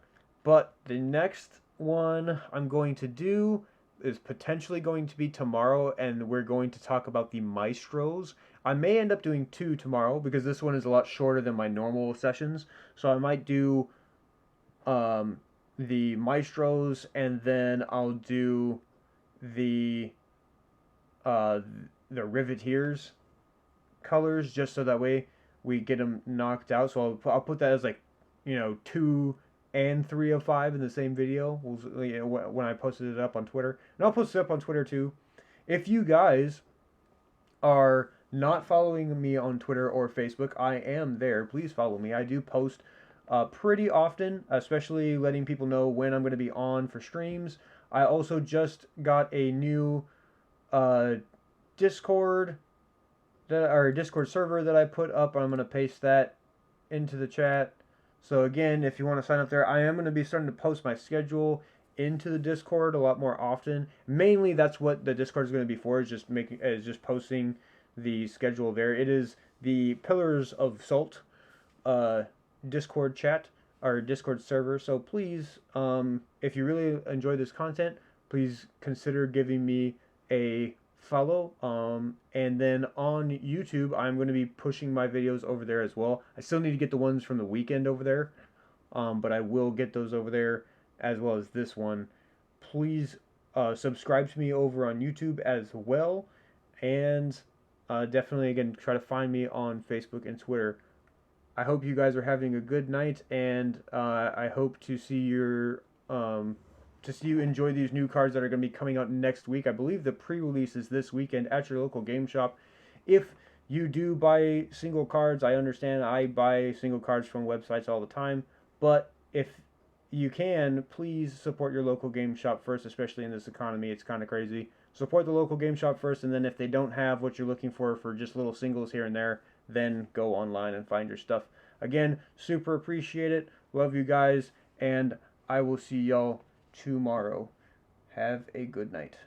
but the next one I'm going to do is potentially going to be tomorrow, and we're going to talk about the Maestros. I may end up doing 2 tomorrow, because this one is a lot shorter than my normal sessions. So I might do the Maestros, and then I'll do the uh, the Riveteers colors, just so that way we get them knocked out. So I'll put that as like, 2 and 3 of 5 in the same video when I posted it up on Twitter. And I'll post it up on Twitter too. If you guys are not following me on Twitter or Facebook, I am there. Please follow me. I do post pretty often, especially letting people know when I'm going to be on for streams. I also just got a new Discord or Discord server that I put up. I'm going to paste that into the chat. So again, if you want to sign up there, I am going to be starting to post my schedule into the Discord a lot more often. Mainly, that's what the Discord is going to be for, is just posting the schedule there. It is the Pillars of Salt Discord chat or Discord server. So please, if you really enjoy this content, please consider giving me a follow. And then on YouTube, I'm going to be pushing my videos over there as well. I still need to get the ones from the weekend over there, but I will get those over there as well as this one. Please subscribe to me over on YouTube as well. And definitely, again, try to find me on Facebook and Twitter. I hope you guys are having a good night, and I hope to see you enjoy these new cards that are going to be coming out next week. I believe the pre-release is this weekend at your local game shop. If you do buy single cards, I understand I buy single cards from websites all the time, but if you can, please support your local game shop first, especially in this economy. It's kind of crazy. Support the local game shop first, and then if they don't have what you're looking for just little singles here and there, then go online and find your stuff. Again, super appreciate it. Love you guys, and I will see y'all tomorrow. Have a good night.